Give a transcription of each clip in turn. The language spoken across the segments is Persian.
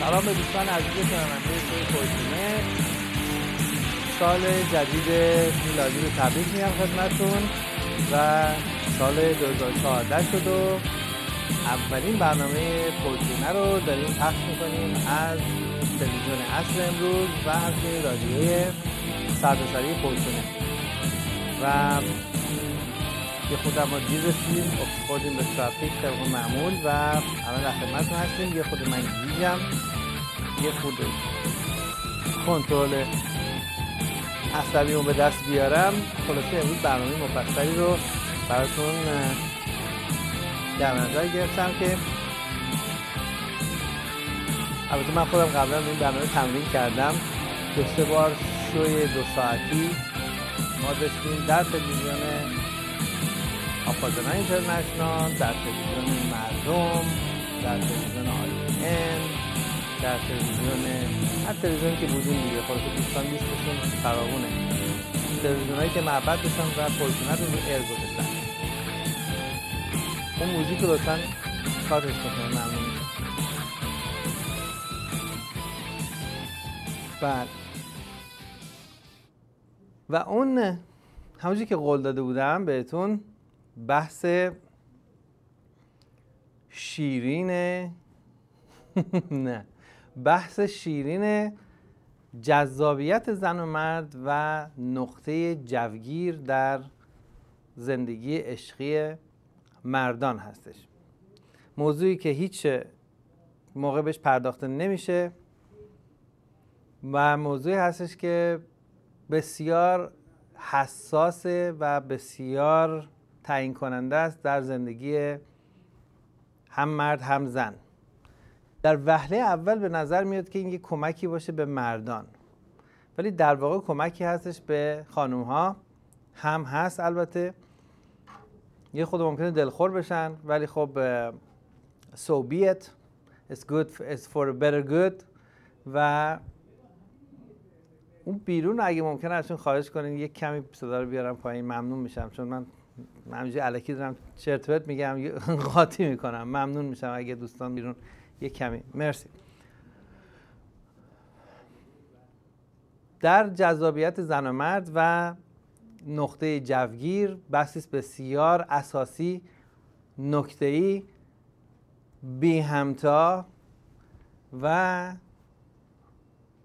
سلام به دوستان عزیز شنونده شوی فورتونه. سال جدید میلادی رو تبریک میگم خدمتتون و سال 2014 شد و اولین برنامه فورتونه رو داریم پخش میکنیم از تلویزیون اصل امروز و از رادیوی سرتاسری فورتونه و یه خودم ما دیر رسیدیم، خوردیم به ترافیک طبق معمول و الان در خدمتتون هستیم. یه خود من گیجم، یه خود کنترل عصبیمو به دست بیارم. خلاصه امروز برنامه مفصلی رو براتون در نظر گرفتم که البته من خودم قبلا این برنامه تمرین کردم. 2-3 بار شوی 2 ساعتی ما داشتیم در تلویزیون آفادانا اینترنشنال، در تلویزیون مردم، در تلویزیون ITN، در تلویزیون هر تلویزیونی که بودیم دیگه. خلاصه دوستان لیستشون فراوونه، تلویزیونایی که معبد داشتن و فورتونه رو ایر گذاشتن. اون موزیک رو لطفاً کاتش کنید، ممنون میشم. بعد و اون همونجوری که قول داده بودم بهتون، بحث شیرین نه بحث شیرین جذابیت زن و مرد و نقطه جوگیر در زندگی عشقی مردان هستش. موضوعی که هیچ موقع بهش پرداخته نمیشه و موضوعی هستش که بسیار حساسه و بسیار تعیین کننده است در زندگی هم مرد هم زن. در وهله اول به نظر میاد که این یه کمکی باشه به مردان، ولی در واقع کمکی هستش به خانوم ها هم هست. البته یه خود ممکنه دلخور بشن، ولی خب so be it, it's for a better good. و اون بیرون اگه ممکنه ازشون خواهش کنین یک کمی صدا رو بیارم پایین، ممنون میشم، چون من همینجوری الکی دارم چرت و پرت میگم، قاطی میکنم. ممنون میشم اگه دوستان بیرون یک کمی. مرسی. در جذابیت زن و مرد و نقطه جوگیر بحثی بسیار اساسی، نکته‌ای، بی همتا و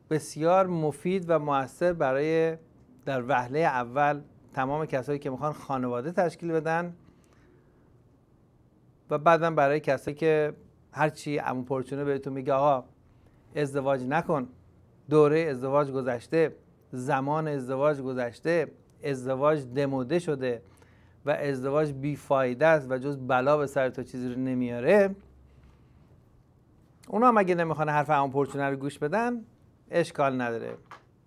بسیار مفید و مؤثر برای در وهله اول تمام کسایی که میخوان خانواده تشکیل بدن و بعدم برای کسایی که هرچی عمو پرچونه بهتون میگه آقا ازدواج نکن، دوره ازدواج گذشته، زمان ازدواج گذشته، ازدواج دموده شده و ازدواج بیفایده است و جز بلا به سر تو چیزی رو نمیاره. اونا هم اگه نمیخوان حرف عمو پرچونه رو گوش بدن اشکال نداره،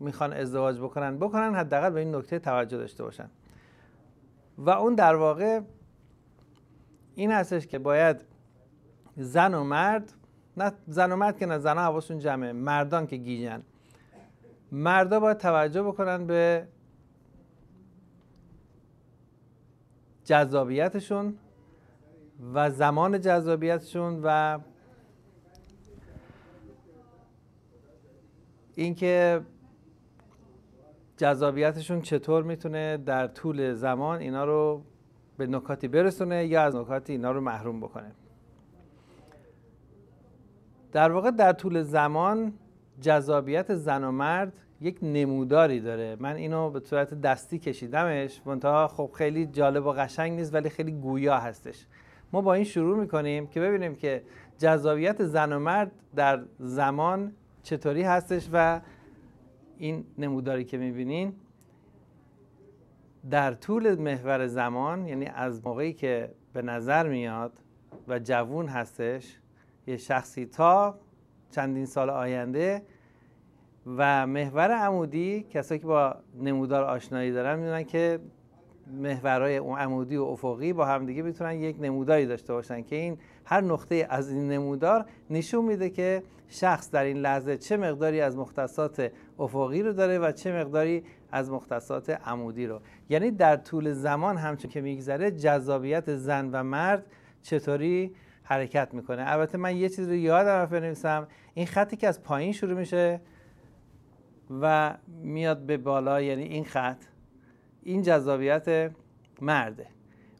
میخوان ازدواج بکنن حداقل به این نکته توجه داشته باشن. و اون در واقع این هستش که باید زن و مرد، نه زن و مرد که نه، زن ها حواسشون جمعه، مردان که گیجن، مردا باید توجه بکنن به جذابیتشون و زمان جذابیتشون و اینکه جذابیتشون چطور میتونه در طول زمان اینا رو به نکاتی برسونه یا از نکاتی اینا رو محروم بکنه. در واقع در طول زمان جذابیت زن و مرد یک نموداری داره. من اینو به صورت دستی کشیدمش، منتها خب خیلی جالب و قشنگ نیست ولی خیلی گویا هستش. ما با این شروع میکنیم که ببینیم که جذابیت زن و مرد در زمان چطوری هستش و این نموداری که میبینین در طول محور زمان، یعنی از موقعی که به نظر میاد و جوون هستش یه شخصی تا چندین سال آینده، و محور عمودی، کسایی که با نمودار آشنایی دارن میدونن که محورهای اون عمودی و افقی با هم دیگه میتونن یک نموداری داشته باشن که این هر نقطه از این نمودار نشون میده که شخص در این لحظه چه مقداری از مختصات افقی رو داره و چه مقداری از مختصات عمودی رو. یعنی در طول زمان همچون که میگذره جذابیت زن و مرد چطوری حرکت میکنه. البته من یه چیز رو یادم رفت بنویسم، این خطی که از پایین شروع میشه و میاد به بالا، یعنی این خط، این جذابیت مرده.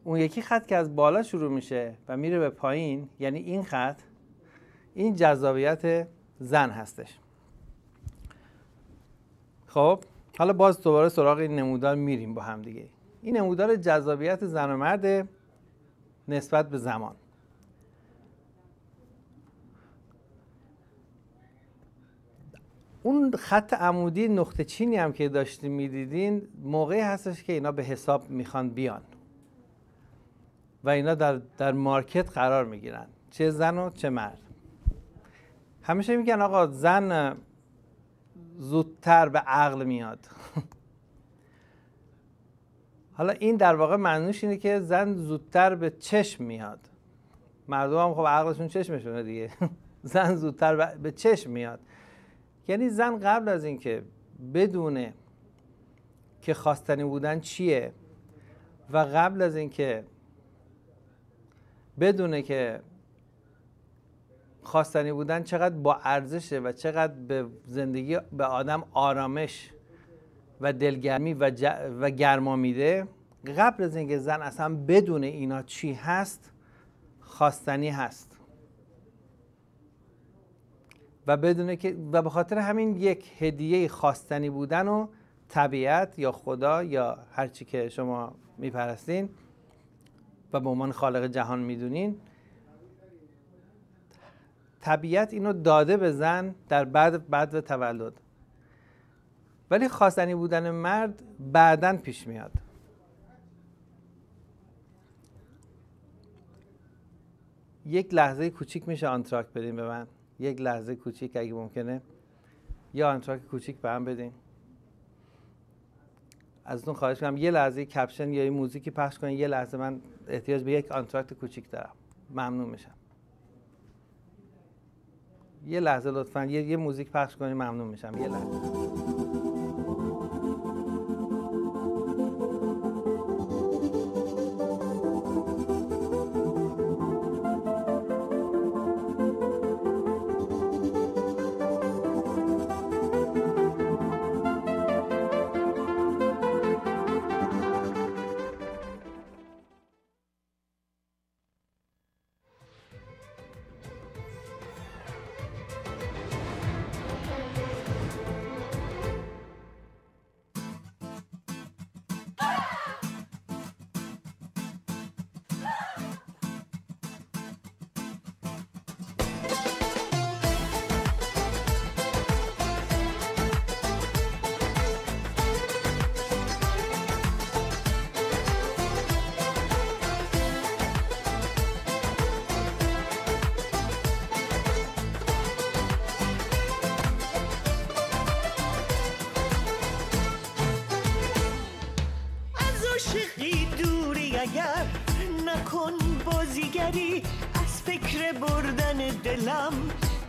اون یکی خط که از بالا شروع میشه و میره به پایین، یعنی این خط، این جذابیت زن هستش. خب حالا باز دوباره سراغ این نمودار میریم با هم دیگه. این نمودار جذابیت زن و مرد نسبت به زمان. اون خط عمودی نقطه چینی هم که داشتیم میدیدین، موقعی هستش که اینا به حساب میخوان بیان و اینا در مارکت قرار میگیرن، چه زن و چه مرد. همیشه میگن آقا زن زودتر به عقل میاد. حالا این در واقع معنیش اینه که زن زودتر به چشم میاد. مردم هم خب عقلشون چشمشونه دیگه. زن زودتر به چشم میاد. یعنی زن قبل از اینکه بدونه که خواستنی بودن چیه و قبل از اینکه بدونه که خواستنی بودن چقدر با ارزشه و چقدر به زندگی به آدم آرامش و دلگرمی و گرما میده، قبل از اینکه زن اصلا بدونه اینا چی هست، خواستنی هست و بدونه که و به خاطر همین یک هدیه خواستنی بودن و طبیعت یا خدا یا هر چی که شما میپرستین و به عنوان خالق جهان میدونین، طبیعت اینو داده به زن در بعد تولد. ولی خواستنی بودن مرد بعداً پیش میاد. یک لحظه کوچیک میشه آنتراک بدین به من؟ یک لحظه کوچیک اگه ممکنه یا آنتراک کوچیک به من بدین. ازتون خواهش کنم یه لحظه کپشن یا یه موزیکی پخش کنین. یه لحظه من احتیاج به یک آنتراکت کوچیک دارم. ممنون میشم. یه لحظه لطفاً یه موزیک پخش کنین، ممنون میشم. یه لحظه. نکن بازیگری از فکر بردن دلم،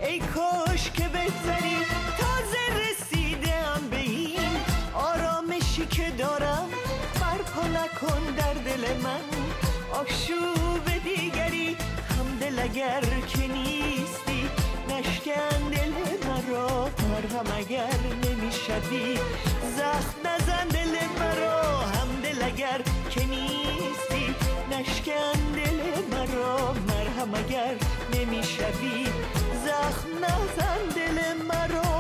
ای کاش که بگذری. تازه رسیدم به این آرامشی که دارم، برپا نکن در دل من آشوب دیگری. همدل اگر که نیستی نشکن دل مرا، مرهم اگر نمیشدی زخم نزن دل مرا. همدل اگر که نیستی نشکن دل مرا، مرهم اگر نمیشوی زخم نزن دل مرا.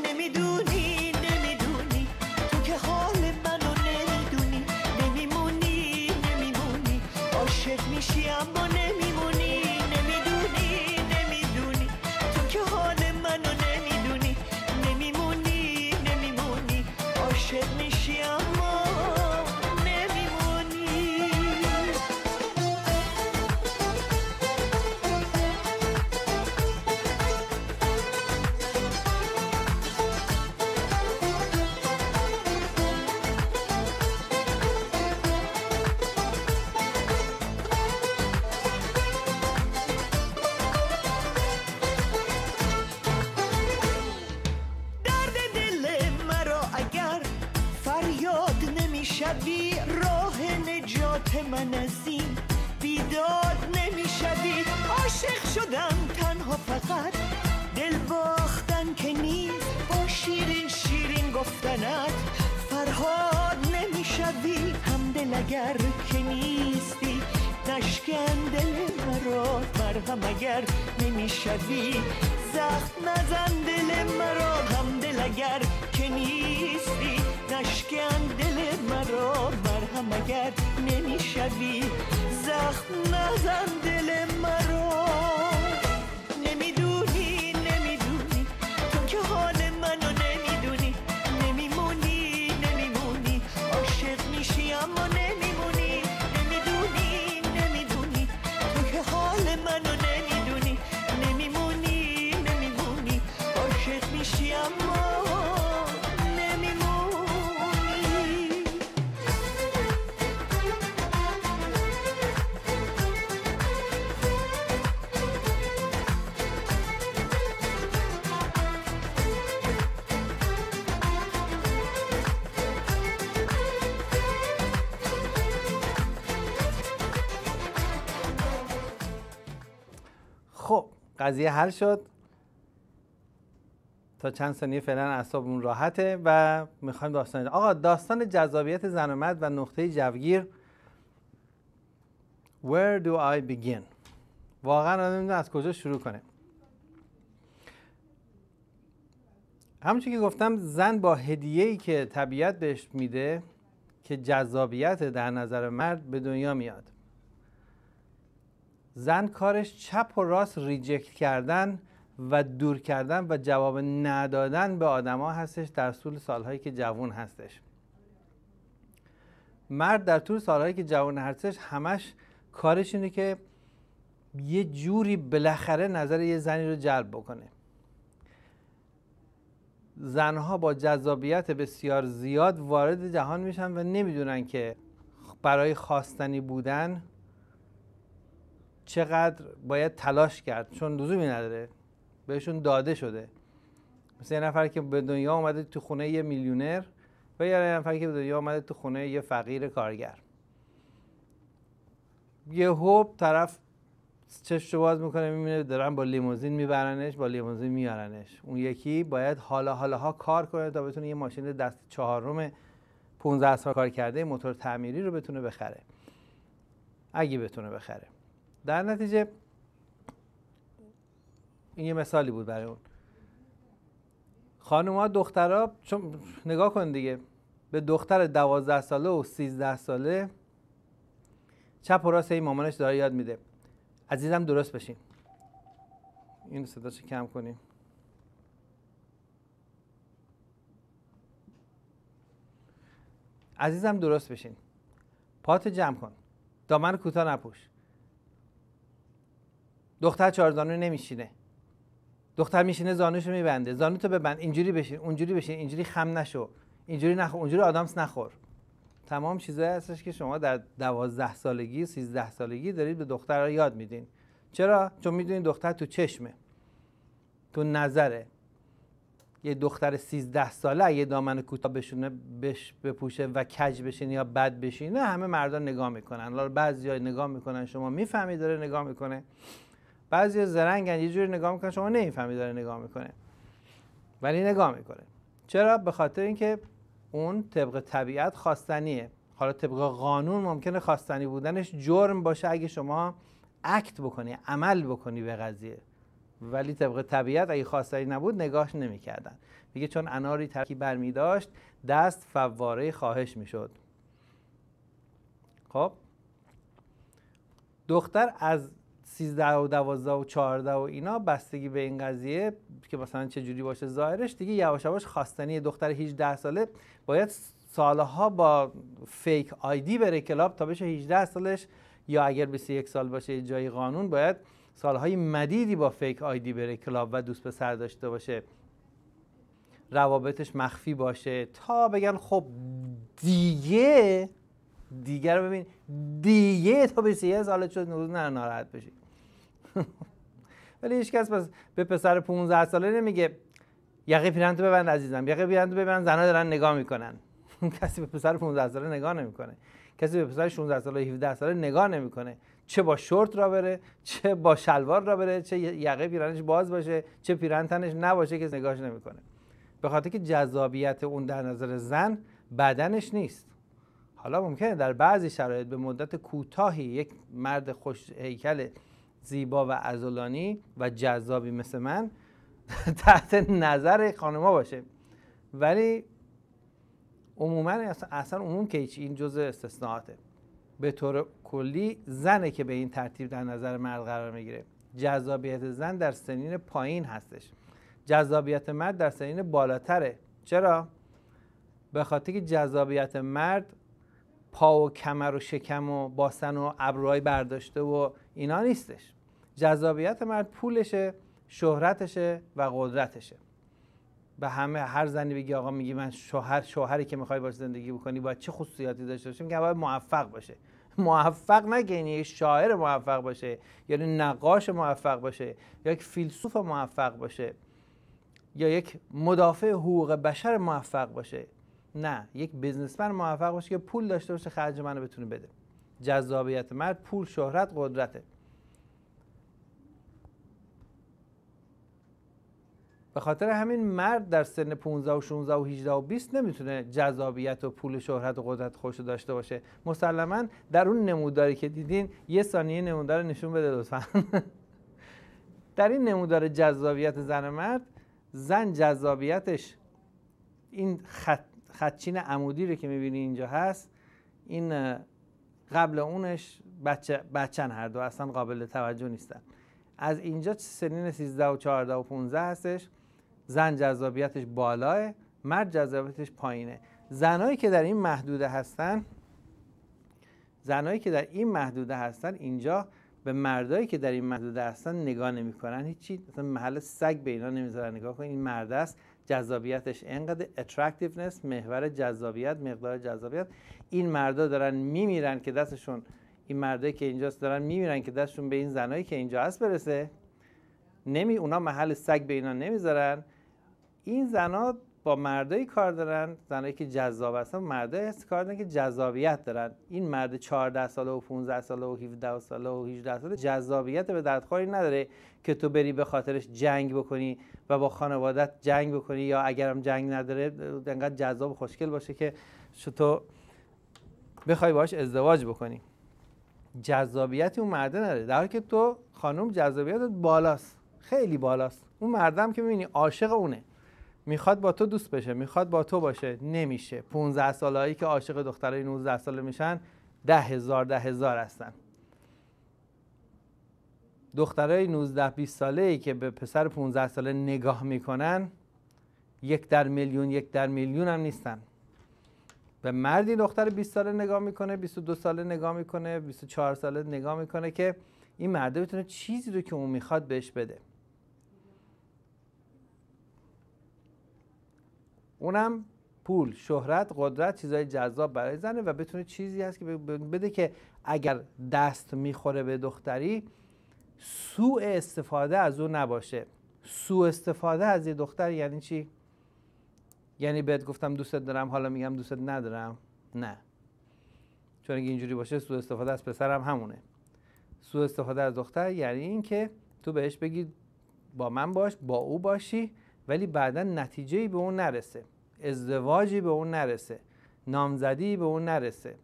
نمیدونی تو که حال منو نمیدونی، نمیمونی عاشق میشی اما نمیمونی. نمیدونی تو که حال منو نمیدونی، نمیمونی عاشق میشی اما راه نجات من از این بیداد نمیشوی. عاشق شدم تنها فقط دل باختن که نیست، با شیرین شیرین گفتنت فرهاد نمیشوی. همدل اگر که نیستی نشکن دل مرا، مرهم اگر نمیشوی زخم نزن دل مرا. همدل اگر که نیستی نشکن دل مرا، مرهم اگر نمیشوی زخم نزن دل مرا. نمیدونی نمیدونی تو که حال منو نمیدونی، نمیمونی نمیمونی عاشق میشی اما نمیمونی. نمیدونی نمیدونی تو که حال منو نمیدونی، نمیمونی نمیمونی عاشق میشی اما خب قضیه حل شد. تا چند ثانیه فعلا اعصابمون راحته و میخوایم داستان جذابیت زن و مرد و نقطه جوگیر. Where do I begin؟ واقعا آدم نمیدونه از کجا شروع کنه. همونچون که گفتم زن با هدیه‌ای که طبیعت بهش میده که جذابیت در نظر مرد به دنیا میاد. زن کارش چپ و راست ریجکت کردن و دور کردن و جواب ندادن به آدما هستش در طول سالهایی که جوان هستش. مرد در طول سالهایی که جوان هستش همش کارش اینه که یه جوری بالاخره نظر یه زنی رو جلب بکنه. زنها با جذابیت بسیار زیاد وارد جهان میشن و نمیدونن که برای خواستنی بودن چقدر باید تلاش کرد، چون لزومی نداره، بهشون داده شده. مثل یه نفر که به دنیا اومده تو خونه یه میلیونر و یه نفر که به دنیا اومده تو خونه یه فقیر کارگر. یهو طرف چشمشو باز میکنه میبینه دارن با لیموزین میبرنش، با لیموزین میارنش. اون یکی باید حالا کار کنه تا بتونه یه ماشین دست چهارم 15 سال کار کرده موتور تعمیری رو بتونه بخره، اگه بتونه بخره. در نتیجه این یه مثالی بود برای اون. خانوما دخترها، چون نگاه کن دیگه، به دختر 12 ساله و 13 ساله چپ و راست این مامانش داره یاد میده عزیزم درست بشین. این صداشو کم کنیم. عزیزم درست بشین، پات جمع کن، دامن کوتاه نپوش، دختر چهار زانو نمیشینه، دختر میشینه زانوشو میبنده، زانوتو ببند، اینجوری بشین، اونجوری بشین، اینجوری خم نشو، اینجوری نخور، اونجوری آدامس نخور. تمام چیزایی هستش که شما در 12 سالگی 13 سالگی دارید به دخترها یاد میدین. چرا؟ چون میدونید دختر تو چشمه، تو نظره. یه دختر 13 ساله اگه دامن کوتاه بپوشه و کج بشینه یا بد بشینه همه مردا نگاه میکنن. حالا بعضیا نگاه میکنن شما میفهمید داره نگاه میکنه، بعضیا زرنگن یه جوری نگاه میکنن شما نمیفهمید داره نگاه میکنه، ولی نگاه میکنه. چرا؟ به خاطر اینکه اون طبق طبیعت خواستنیه. حالا طبق قانون ممکنه خواستنی بودنش جرم باشه اگه شما اکت بکنی، عمل بکنی به قضیه، ولی طبق طبیعت اگه خواستنی نبود نگاهش نمی‌کردن. میگه چون اناری ترکی برمی داشت دست فواره خواهش میشد. خب دختر از 13 و 12 و 14 و اینا بستگی به این قضیه که مثلا چه جوری باشه ظاهرش دیگه یواش یواش خواستنی. دختر 18 ساله باید سالها با فیک آیدی بره کلاب تا بشه 18 سالش، یا اگر 21 سال باشه جای قانون باید سالهای مدیدی با فیک آیدی بره کلاب و دوست پسر داشته باشه، روابطش مخفی باشه تا بگن خب دیگه رو ببین دیگه تا 21 سالت شد نه ناراحت بشی. ولی هیچ کس به پسر 15 ساله نمیگه یقه پیرنتو ببند عزیزم، یقه پیرنتو ببند زنا دارن نگاه میکنن. کسی به پسر 15 ساله نگاه نمیکنه، کسی به پسر 16 ساله 17 ساله نگاه نمیکنه. چه با شورت را بره، چه با شلوار را بره، چه یقه پیراهنش باز باشه، چه پیراهن تنش نباشه که نگاهش نمیکنه. به خاطر که جذابیت اون در نظر زن بدنش نیست. حالا ممکنه در بعضی شرایط به مدت کوتاهی یک مرد خوش هیکل زیبا و عضلانی و جذابی مثل من تحت نظر خانم‌ها باشه، ولی عموما اصلا عموم که هیچ، این جزء استثناءاته. به طور کلی زنه که به این ترتیب در نظر مرد قرار میگیره. جذابیت زن در سنین پایین هستش، جذابیت مرد در سنین بالاتره. چرا؟ به خاطر که جذابیت مرد پا و کمر و شکم و باسن و ابروهای برداشته و اینا نیستش. جذابیت مرد پولشه، شهرتشه و قدرتشه. به همه هر زنی بگی آقا میگی من شوهری که میخوای باش زندگی بکنی باید چه خصوصیاتی داشته باشه، میگه باید موفق باشه. موفق نگه یعنی یک شاعر موفق باشه، یعنی نقاش موفق باشه، یا یک فیلسوف موفق باشه، یا یک مدافع حقوق بشر موفق باشه. نه، یک بیزنسمن موفق باشه که پول داشته باشه، خرج منو بتونه بده. جذابیت مرد پول، شهرت، قدرته. به خاطر همین مرد در سن 15 و 16 و 18 و 20 نمیتونه جذابیت و پول و شهرت و قدرت خودشو داشته باشه. مسلماً در اون نموداری که دیدین یه ثانیه نمودار نشون بده لطفاً. در این نمودار جذابیت زن و مرد، زن جذابیتش این خطچین عمودی رو که میبینی اینجا هست، این قبل اونش بچن هر دو اصلا قابل توجه نیستن. از اینجا سنین 13 و 14 و 15 هستش، زن جذابیتش بالاه، مرد جذابیتش پایینه. زنایی که در این محدوده هستن اینجا به مردایی که در این محدوده هستن نگاه نمی‌کنن، هیچی، مثلا محل سگ به اینا نمیذارن نگاه کنن. این مرد است، جذابیتش اینقدر، attractiveness، محور جذابیت، مقدار جذابیت. این مردا دارن میمیرن که دستشون، این مردایی که اینجاست دارن میمیرن که دستشون به این زنایی که اینجا هست برسه. اونا محل سگ به اینا نمیذارن. این زنا با مردایی کار دارن، زنایی که جذاب هستن، مردایی کار دارن که جذابیت دارن. این مرد 14 ساله و 15 ساله و 17 ساله و 18 ساله جذابیت به دردخوری نداره که تو بری به خاطرش جنگ بکنی و با خانوادت جنگ بکنی، یا اگرم جنگ نداره انقدر جذاب و خوشگل باشه که تو بخوای باهاش ازدواج بکنی. جذابیتی اون مرده نداره، در حالی که تو خانم جذابیتت بالاست، خیلی بالاست. اون مردم که میبینی عاشق اونه، میخواد با تو دوست بشه، میخواد با تو باشه، نمیشه. 15 سالهایی که عاشق دخترای 19 ساله میشن 10,000 هستن. دخترای 19 20 ساله‌ای که به پسر 15 ساله نگاه میکنن 1 در میلیون هم نیستن. به مردی دختر 20 ساله نگاه میکنه، 22 ساله نگاه میکنه، 24 ساله نگاه میکنه که این مرده بتونه چیزی رو که اون میخواد بهش بده. اونم پول، شهرت، قدرت، چیزای جذاب برای زنه و بتونه چیزی هست که بده که اگر دست میخوره به دختری سوء استفاده از اون نباشه. سوء استفاده از یه دختر یعنی چی؟ یعنی بهت گفتم دوستت دارم حالا میگم دوستت ندارم؟ نه. چون اگه اینجوری باشه سوء استفاده از پسرم همونه. سوء استفاده از دختر یعنی این که تو بهش بگی با من باش، با او باشی، ولی بعدا نتیجه‌ای به اون نرسه، ازدواجی به اون نرسه، نامزدی به اون نرسه،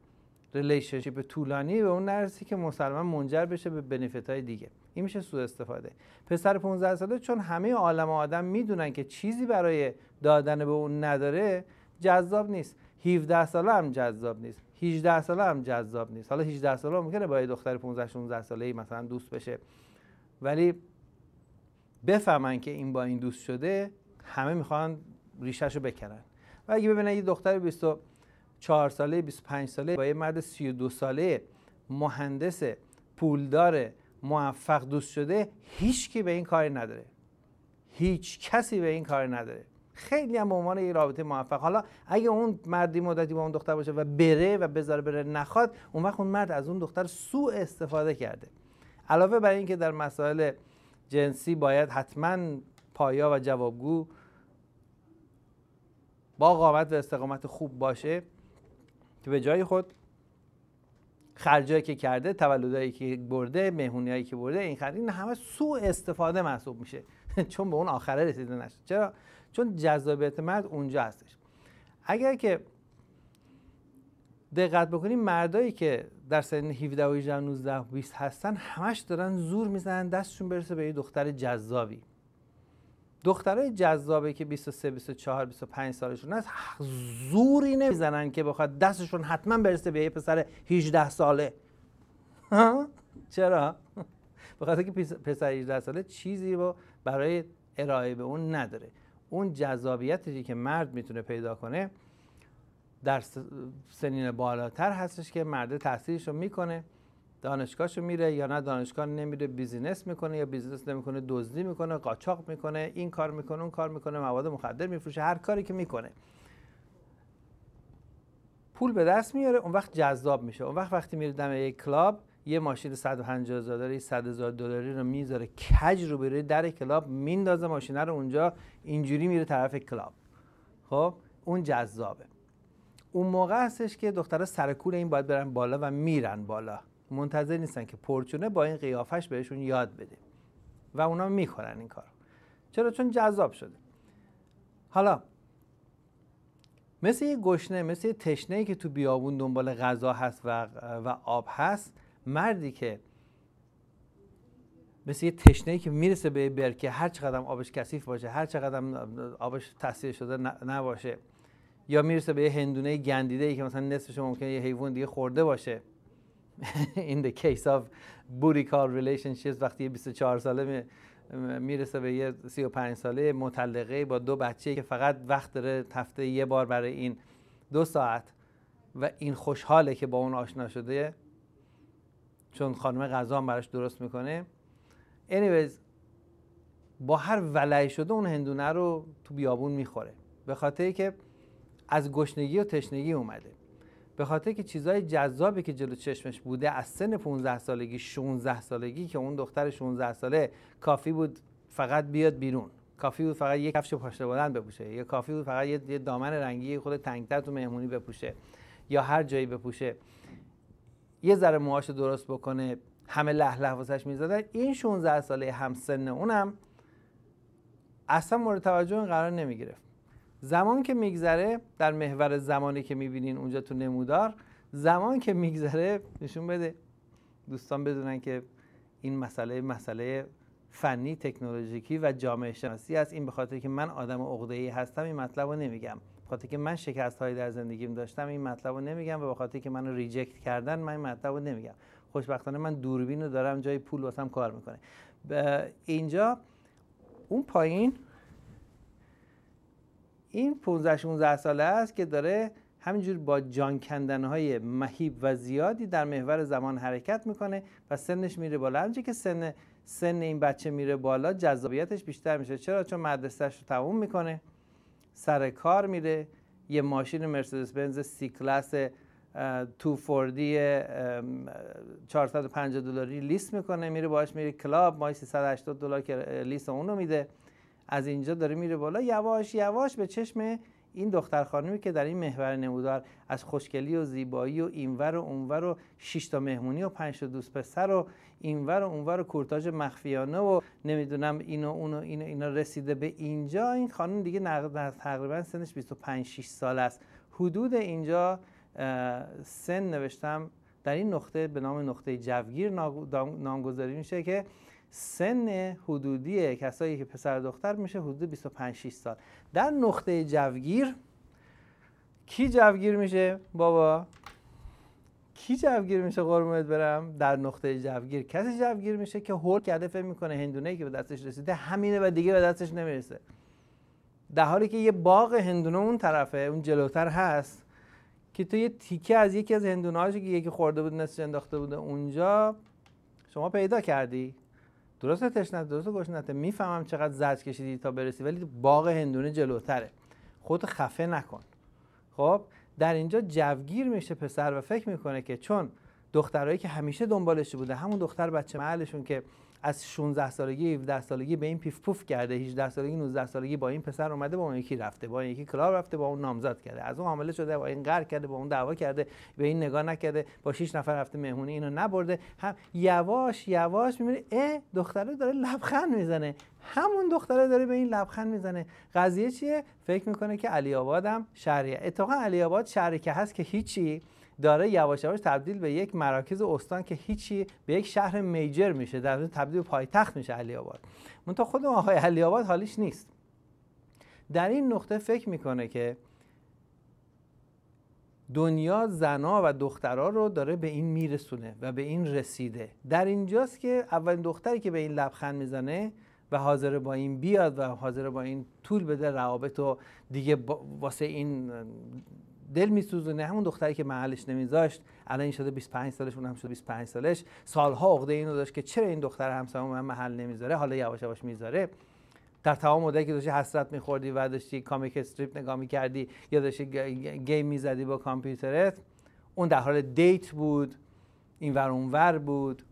ریلیشنشیپ طولانی به اون نرسه که مسلماً منجر بشه به بنفیت‌های دیگه. این میشه سوء استفاده. پسر 15 ساله چون همه عالم آدم میدونن که چیزی برای دادن به اون نداره، جذاب نیست. 17 ساله هم جذاب نیست، 18 ساله هم جذاب نیست. حالا 18 ساله ممکنه با یه دختر 15 16 ساله‌ای مثلا دوست بشه، ولی بفهمن که این با این دوست شده، همه میخوان ریشه‌شو بکنن. و اگه ببینن یه دختر 24 ساله 25 ساله با یه مرد 32 ساله مهندس پولدار موفق دوست شده، هیچ کی به این کاری نداره، هیچ کسی به این کاری نداره. خیلی هم به عنوان یه رابطه موفق. حالا اگه اون مردی مدتی با اون دختر باشه و بره و بذاره بره نخواد، اون وقت اون مرد از اون دختر سوء استفاده کرده. علاوه بر این که در مسائل جنسی باید حتما پایا و جوابگو با قامت و استقامت خوب باشه که به جای خود خرجایی که کرده، تولدایی که برده، مهمونیایی که برده، این همه سوء استفاده محسوب میشه چون به اون آخره رسیده نشد. چرا؟ چون جذابیت مرد اونجا هستش. اگر که دقت بکنیم مردایی که در سن 17 و 18 19 و 20 هستن همش دارن زور میزنن دستشون برسه به یه دختر جذابی. دخترای جذابی که 23 24 25 سالشون هست زوری نمیزنن که بخواد دستشون حتما برسه به یه پسر 18 ساله. چرا؟ بخاطر که پسر 18 ساله چیزی رو برای ارائه به اون نداره. اون جذابیتی که مرد میتونه پیدا کنه در سنین بالاتر هستش که مرد تحصیلش رو میکنه، دانشگاهشو میره یا نه دانشگاه نمیره، بیزینس میکنه یا بیزینس نمیکنه، دزدی میکنه، قاچاق میکنه، این کار میکنه، اون کار میکنه، مواد مخدر میفروشه، هر کاری که میکنه پول به دست میاره. اون وقت جذاب میشه. اون وقتی میره دم یک کلاب یه ماشین 150,000 دلاری 100,000 دلاری رو میذاره کج رو بره در کلاب میندازه ماشینه رو اونجا، اینجوری میره طرف کلاب. خب اون جذابه. اون موقع هستش که دخترها سر کول این باید برن بالا و میرن بالا، منتظر نیستن که پرچونه با این قیافش بهشون یاد بده و اونا میکنن این کارو. چرا؟ چون جذاب شده. حالا مثل یه گشنه، مثل یه تشنه‌ای که تو بیابون دنبال غذا هست و آب هست، مردی که مثل یه تشنه‌ای که میرسه به برکه، هر چقدر آبش کثیف باشه، هر چقدر آبش تصفیه شده نباشه، یا میرسه به یه هندونه گندیده‌ای که مثلا نصفش ممکنه یه حیوان دیگه خورده باشه. in the case of booty call relationships وقتی 24 ساله میرسه به یه 35 ساله مطلقه با 2 بچه که فقط وقت داره هفته یه بار برای این 2 ساعت و این خوشحاله که با اون آشنا شده چون خانم غذا هم براش درست میکنه. anyways با هر ولعی شده اون هندونه رو تو بیابون میخوره به خاطری که از گشنگی و تشنگی اومده، به خاطر که چیزای جذابی که جلو چشمش بوده از سن 15 سالگی 16 سالگی که اون دختر 16 ساله کافی بود فقط بیاد بیرون، کافی بود فقط یک کفش پاشنه بلند بپوشه، یا کافی بود فقط یه دامن رنگی خود تنگتر تو مهمونی بپوشه یا هر جایی بپوشه، یه ذره موهاشو درست بکنه، همه له له واسش میزدن. این 16 ساله همسن اونم اصلا مورد توجه این قرار نمیگرفت. زمان که میگذره در محور زمانی که میبینین اونجا تو نمودار، زمان که میگذره نشون بده دوستان بدونن که این مسئله فنی، تکنولوژیکی و جامعه شناسی است. این به خاطر که من آدم عقده‌ای هستم این مطلب رو نمیگم، به خاطر که من شکست‌هایی در زندگیم داشتم این مطلب رو نمیگم و به خاطر که منو ریجکت کردن من این مطلب رو نمیگم. خوشبختانه من دوربین رو دارم، جای پول واسم کار میکنه. اینجا اون پایین این 15-16 ساله است که داره همینجور با جان کندن‌های مهیب و زیادی در محور زمان حرکت میکنه و سنش میره بالا. همینجور که سن این بچه میره بالا جذابیتش بیشتر میشه. چرا؟ چون مدرسه‌اش رو تموم میکنه، سر کار میره، یه ماشین مرسدس بنز سی کلاس 240 450 دلاری لیست میکنه، میره باهاش میره کلاب، ماهی 380 دلار که لیست اونو میده. از اینجا داره میره بالا یواش یواش به چشم این دختر خانمی که در این محور نمودار از خوشگلی و زیبایی و اینور و اونور و 6 تا مهمونی و 5 تا دوست پسر و اینور و اونور و کورتاژ مخفیانه و نمیدونم اینو اونو اینا رسیده به اینجا. این خانم دیگه تقریبا سنش 25-6 سال است. حدود اینجا سن نوشتم در این نقطه به نام نقطه جوگیر نامگذاری میشه که سن حدودی کسایی که پسر دختر میشه حدود 25-6 سال. در نقطه جوگیر کی جوگیر میشه بابا؟ کی جوگیر میشه قربونت برم؟ در نقطه جوگیر کسی جوگیر میشه که هول کرده فکر میکنه هندونه‌ای که به دستش رسیده همینه و دیگه به دستش نمیرسه، در حالی که یه باغ هندونه اون طرفه، اون جلوتر هست که تو یه تیکه از یکی از هندونه‌هاش که یکی خورده بود نصفش انداخته بوده اونجا شما پیدا کردی. درسته تشنت، درسته گشنته، میفهمم چقدر زجر کشیدی تا برسی، ولی باغ هندونه جلوتره، خودت خفه نکن. خب در اینجا جوگیر میشه پسر و فکر میکنه که چون دخترایی که همیشه دنبالش بوده، همون دختر بچه محلشون که از 16 سالگی 17 سالگی به این پیف پوف کرده، 18 سالگی 19 سالگی با این پسر اومده، با اون یکی رفته، با این یکی کلاب رفته، با اون نامزد کرده، از اون حامله شده، با این قهر کرده، با اون دعوا کرده، به این نگاه نکرده، با 6 نفر رفته مهمونی اینو نبرده. هم یواش یواش میبینی دختره داره لبخند میزنه، همون دختره داره به این لبخند میزنه. قضیه چیه؟ فکر میکنه که علی آبادم شهریه. اتفاقا علی آباد شهری که هست که هیچی، داره یواش یواش تبدیل به یک مراکز استان که هیچی، به یک شهر میجر میشه، در تبدیل به پایتخت میشه علی آباد. منتها خود آقای علی آباد حالیش نیست. در این نقطه فکر میکنه که دنیا زنا و دخترها رو داره به این میرسونه و به این رسیده. در اینجاست که اولین دختری که به این لبخند میزنه و حاضر با این بیاد و حاضر با این طول بده روابط و دیگه واسه این دل میسوزونه، همون دختری که محلش نمیذاشت، الان این شده 25 سالش، اون هم شده 25 سالش، سالها عقده اینو داشت که چرا این دختر همسایه‌م من محل نمیذاره، حالا یواش یواش میذاره. در تمام مدتی که داشتی حسرت میخوردی و داشتی کامیک استریپ نگاه میکردی یا داشتی گیم میزدی با کامپیوترت، اون در حال دیت بود، این ور اون ور بود.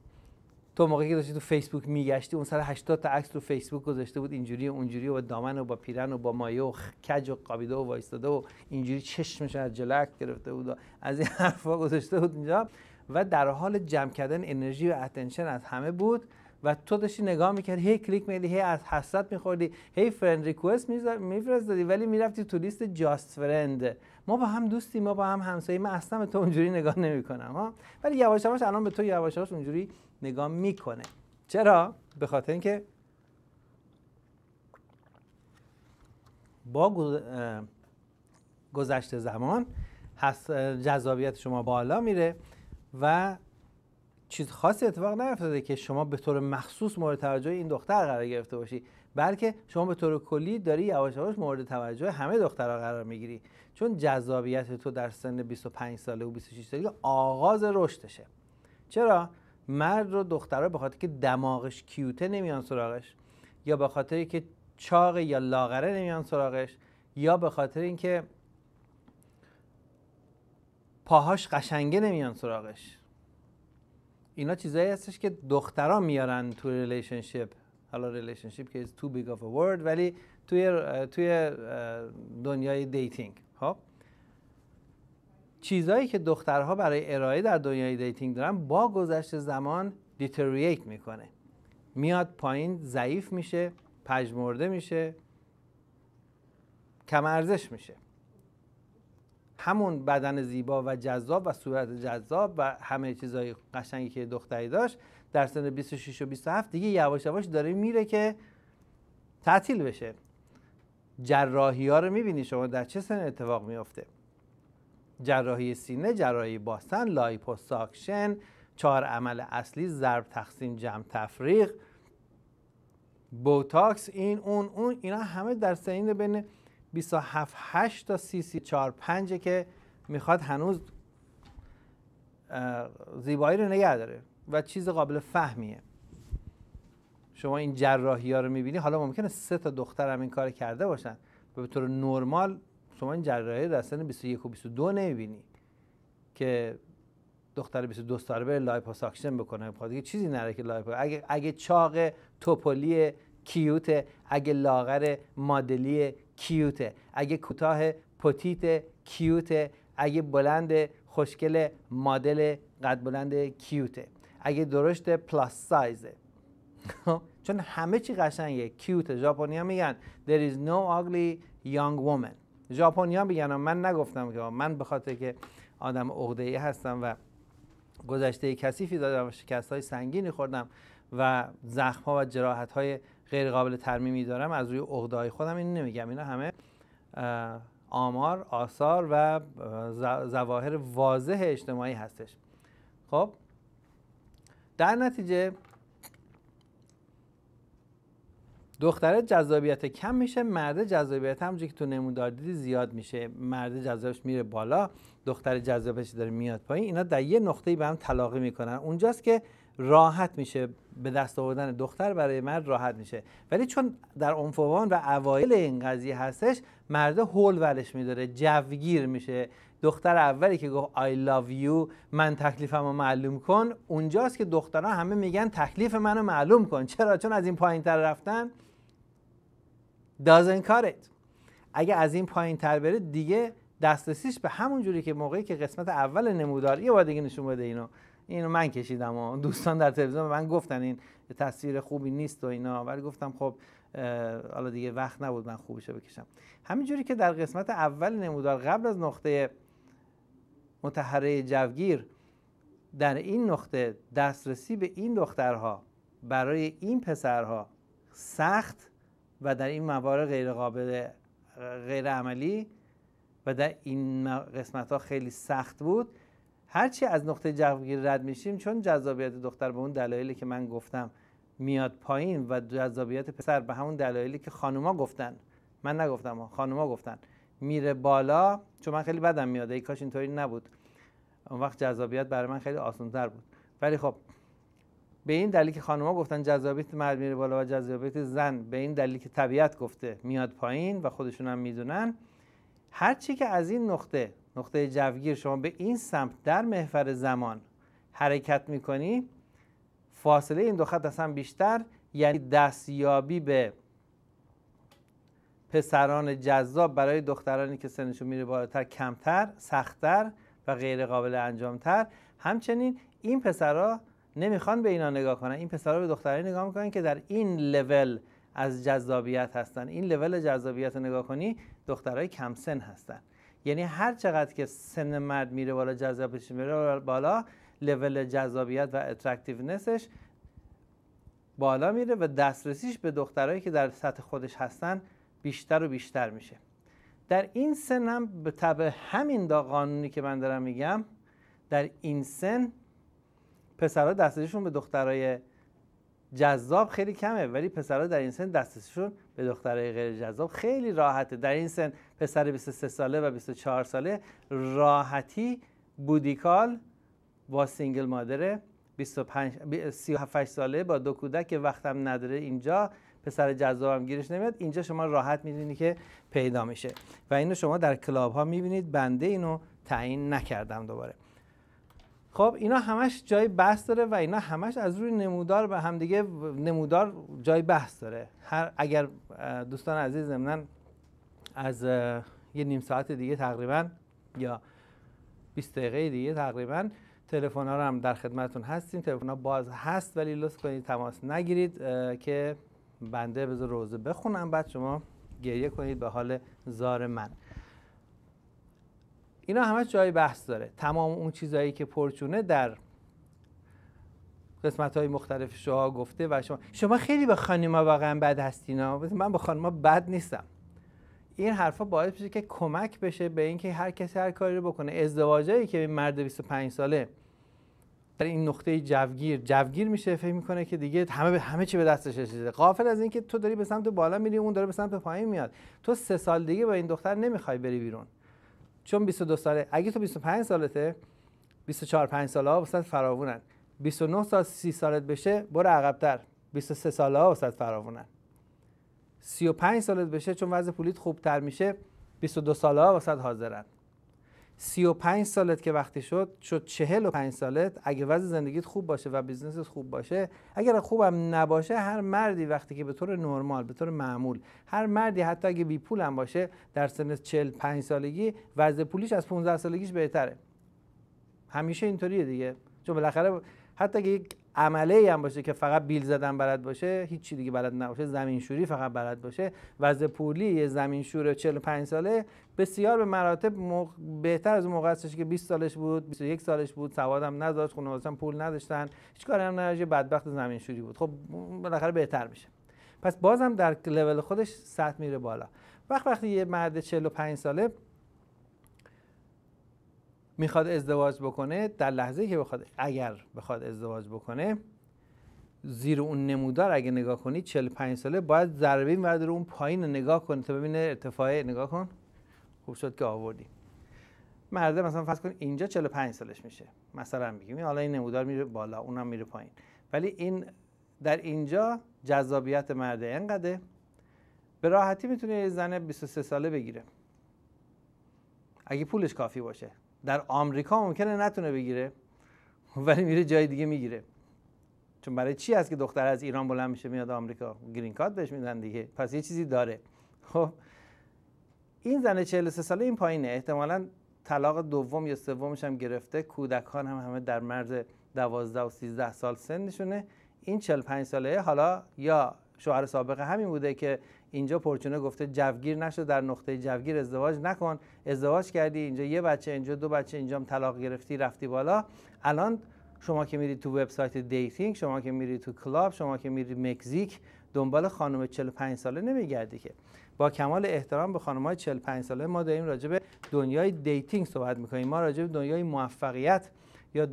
تو موقعی که داشتی تو فیسبوک میگشتی، اون سر 80 تا عکس تو فیسبوک گذاشته بود، اینجوری و اونجوری و با دامن و با پیرن و با مایه و کج و قابیده و وایستاده و اینجوری چشمش از جلو گرفته بود و از این حرفا گذاشته بود اینجا و در حال جمع کردن انرژی و اتنشن از همه بود و تو داشتی نگاه میکردی، هی کلیک می‌کردی، هی از حسرت می‌خوردی، هی فرند ریکوست می‌فرستادی، ولی میرفتی تو لیست جاست فرند. ما با هم دوستیم، ما با هم همسایه، من اصلا به تو اونجوری نگاه نمی‌کنم ها. ولی یواش یواش الان به تو یواش یواش اونجوری نگاه میکنه. چرا؟ به خاطر اینکه با گذشت زمان جذابیت شما بالا میره و چیز خاصی اتفاق نیفتاده که شما به طور مخصوص مورد توجه این دختر قرار گرفته باشی، بلکه شما به طور کلی داری یواش یواش مورد توجه همه دخترها قرار میگیری، چون جذابیت تو در سن 25 ساله و 26 سالگی آغاز رشدشه. چرا؟ مرد رو دخترها به خاطر که دماغش کیوته نمیان سراغش، یا به خاطر که چاق یا لاغره نمیان سراغش، یا به خاطر اینکه پاهاش قشنگه نمیان سراغش. اینا چیزایی هستش که دخترها میارن تو ریلیشنشیپ. حالا ریلیشنشیپ که is too big of a word، ولی توی دنیای دیتینگ. خب چیزایی که دخترها برای ارائه در دنیای دیتینگ دارن با گذشت زمان دیترییت میکنه، میاد پایین، ضعیف میشه، پژمرده میشه، کم ارزش میشه. همون بدن زیبا و جذاب و صورت جذاب و همه چیزای قشنگی که دختری داشت در سن 26 و 27 دیگه یواش یواش داره میره که تعطیل بشه. جراحی ها رو میبینی شما در چه سن اتفاق میفته؟ جراحی سینه، جراحی باسن، لایپوساکشن، 4 عمل اصلی، ضرب تقسیم جمع تفریق، بوتاکس، این اون اینا همه در سنین بین 27 تا 34-35 که میخواد هنوز زیبایی رو نگه داره و چیز قابل فهمیه. شما این جراحی ها رو میبینی، حالا ممکنه 3 تا دختر هم این کار کرده باشن، به طور نرمال شما این جراحی در سن 21 و 22 نمیبینی که دختر 22 ساله بره لایپوساکشن بکنه. بخاطر دیگه چیزی نره که اگه چاق توپلی کیوته، اگه لاغر مدلی کیوته، اگه کوتاه پتیت کیوته، اگه بلند خوشگل مدل قد بلند کیوته، اگه درشت پلاس سایزه. چون همه چی قشنگه، کیوته. ژاپنی‌ها میگن there is no ugly young woman. ژاپنی‌ها میگن، من نگفتم که من به خاطر که آدم عقده‌ای هستم و گذشته کثیفی دارم و شکست‌های سنگینی خوردم و زخم‌ها و جراحت‌های غیر قابل ترمیمی دارم، از روی عقده‌های خودم این نمیگم. اینا همه آمار، آثار و ظواهر واضح اجتماعی هستش. خب در نتیجه دختره جذابیت کم میشه، مرد جذابیت همونجوری که تو نمودار دیدی زیاد میشه. مرد جذابش میره بالا، دختر جذابش داره میاد پایین. اینا در یه نقطه‌ای به هم تلاقی میکنن. اونجاست که راحت میشه به دست آوردن دختر برای مرد راحت میشه. ولی چون در عنفوان و اوایل این قضیه هستش، مرد هول ولش میداره، جوگیر میشه، دختر اولی که گفت I love you من تکلیفمو معلوم کن، اونجاست که دخترها همه میگن تکلیف منو معلوم کن. چرا؟ چون از این پایین‌تر رفتن doesn't cut it. اگه از این پایین‌تر بره دیگه دسترسیش به همون جوری که موقعی که قسمت اول نمودار یه بار دیگه نشون بده اینو من کشیدم و دوستان در تلویزیون من گفتن این تصویر خوبی نیست و اینا، ولی گفتم خب حالا دیگه وقت نبود من خوبشو بکشم. همین جوری که در قسمت اول نمودار قبل از نقطه متحره جوگیر در این نقطه دسترسی به این دخترها برای این پسرها سخت و در این موارد غیر عملی و در این قسمت ها خیلی سخت بود، هرچی از نقطه جوگیر رد میشیم چون جذابیت دختر به اون دلایلی که من گفتم میاد پایین و جذابیت پسر به همون دلایلی که خانوما گفتن، من نگفتم، خانوما گفتن میره بالا، چون من خیلی بدم میاد ای کاش اینطوری نبود، اون وقت جذابیت برای من خیلی آسان‌تر بود. ولی خب به این دلیل که خانوما گفتن جذابیت مرد میره بالا و جذابیت زن به این دلیل که طبیعت گفته میاد پایین و خودشون هم میدونن، هر چی که از این نقطه جوگیر شما به این سمت در محور زمان حرکت میکنی، فاصله این دو خط اصلا بیشتر، یعنی دستیابی به پسران جذاب برای دخترانی که سنشون میره بالاتر کمتر، سخت‌تر و غیر قابل انجامتر. همچنین این پسرها نمیخوان به اینا نگاه کنن، این پسرها به دخترانی نگاه میکنن که در این لول از جذابیت هستن. این لول جذابیت رو نگاه کنی دخترای کم سن هستن، یعنی هر چقدر که سن مرد میره بالا جذابیتش میره بالا، لول جذابیت و اترکتیونسش بالا میره و دسترسیش به دخترایی که در سطح خودش هستن بیشتر و بیشتر میشه. در این سن هم به تبع همین قانونی که من دارم میگم، در این سن پسرها دسترسیشون به دخترای جذاب خیلی کمه، ولی پسرها در این سن دسترسیشون به دخترای غیر جذاب خیلی راحته. در این سن پسر 23 ساله و 24 ساله راحتی بودیکال با سینگل مادر 37 ساله با 2 کودک که وقتم نداره، اینجا پسر جذابم گیرش نمیاد، اینجا شما راحت میدونی که پیدا میشه و اینو شما در کلاب ها میبینید. بنده اینو تعیین نکردم دوباره. خب اینا همش جای بحث داره و اینا همش از روی نمودار به هم دیگه، نمودار جای بحث داره. اگر دوستان عزیز ضمناً از یه نیم ساعت دیگه تقریبا یا 20 دقیقه دیگه تقریبا تلفن ها رو هم در خدمتتون هستیم، تلفن ها باز هست ولی لطف کنید تماس نگیرید که بنده بذار روزه بخونم بعد شما گریه کنید به حال زار من. اینا همه جای بحث داره. تمام اون چیزایی که پرچونه در قسمت‌های مختلف شما گفته و شما خیلی به خانم‌ها واقعا بد هستینا. من به خانم‌ها بد نیستم. این حرفا باعث میشه که کمک بشه به اینکه هر کسی هر کاری رو بکنه. ازدواجایی که مرد 25 ساله در این نقطه جوگیر میشه، فکر میکنه که دیگه همه چی به دستش رسیده، غافل از اینکه تو داری به سمت بالا میری، اون داره به سمت پایین میاد. تو 3 سال دیگه با این دختر نمیخوای بری بیرون، چون 22 ساله. اگه تو 25 سالته، 24 5 ساله‌ها واسط فراوونن. 29 سال 30 سالت بشه برو عقب‌تر، 23 ساله‌ها واسط فراوونن. 35 سالت بشه چون وضع پولیت خوبتر میشه، 22 ساله‌ها واسط حاضرن. 35 سالت که وقتی شد 45 سالت، اگه وضع زندگیت خوب باشه و بیزنست خوب باشه، اگر خوبم نباشه، هر مردی وقتی که به طور نرمال، به طور معمول، هر مردی حتی اگه بی پول هم باشه در سن 45 سالگی وضع پولیش از 15 سالگیش بهتره. همیشه اینطوریه دیگه، چون بالاخره حتی اگه یک عمله هم باشه که فقط بیل زدن بلد باشه، هیچ چی دیگه بلد نباشه، زمینشوری فقط بلد باشه، وضع پولی یه زمینشور 45 ساله بسیار به مراتب بهتر از اون موقع هستش که 20 سالش بود، 21 سالش بود، سوادم نداشت، خانواده‌اش پول نداشتن، هیچ کاری هم نداشت، بدبخت زمینشوری بود. خب بالاخره بهتر میشه. پس بازم در لول خودش سطح میره بالا. وقتی یه مرد 45 ساله میخواد ازدواج بکنه، در لحظه‌ای که اگر بخواد ازدواج بکنه، زیر اون نمودار اگه نگاه کنی 45 ساله باید ضربه این ور اون پایین رو نگاه کنه تا ببینه ارتفاعه. نگاه کن، خوب شد که آوردی. مرده مثلا فرض کن اینجا 45 سالش میشه، مثلا میگیم حالا این نمودار میره بالا اونم میره پایین، ولی این در اینجا جذابیت مرده اینقدره به راحتی میتونه یه زن 23 ساله بگیره اگه پولش کافی باشه. در آمریکا ممکنه نتونه بگیره ولی میره جای دیگه میگیره. چون برای چی هست که دختر از ایران بلند میشه میاد آمریکا؟ گرین کارت بهش میدن دیگه، پس یه چیزی داره. خب این زن 43 ساله این پایینه، احتمالاً طلاق دوم یا سومش هم گرفته، کودکان هم همه در مرز 12 و 13 سال سنشونه. این 45 ساله حالا یا شوهر سابق همین بوده که اینجا پرچونه گفته جوگیر نشو، در نقطه جوگیر ازدواج نکن، ازدواج کردی اینجا یه بچه، اینجا 2 بچه، اینجا هم طلاق گرفتی رفتی بالا. الان شما که میری تو وبسایت دیتینگ، شما که میری تو کلاب، شما که میری مکزیک، دنبال خانم 45 ساله نمیگردی که. با کمال احترام به خانم‌های 45 ساله، ما داریم راجع به دنیای دیتینگ صحبت می‌کنیم، ما راجع به دنیای موفقیت یا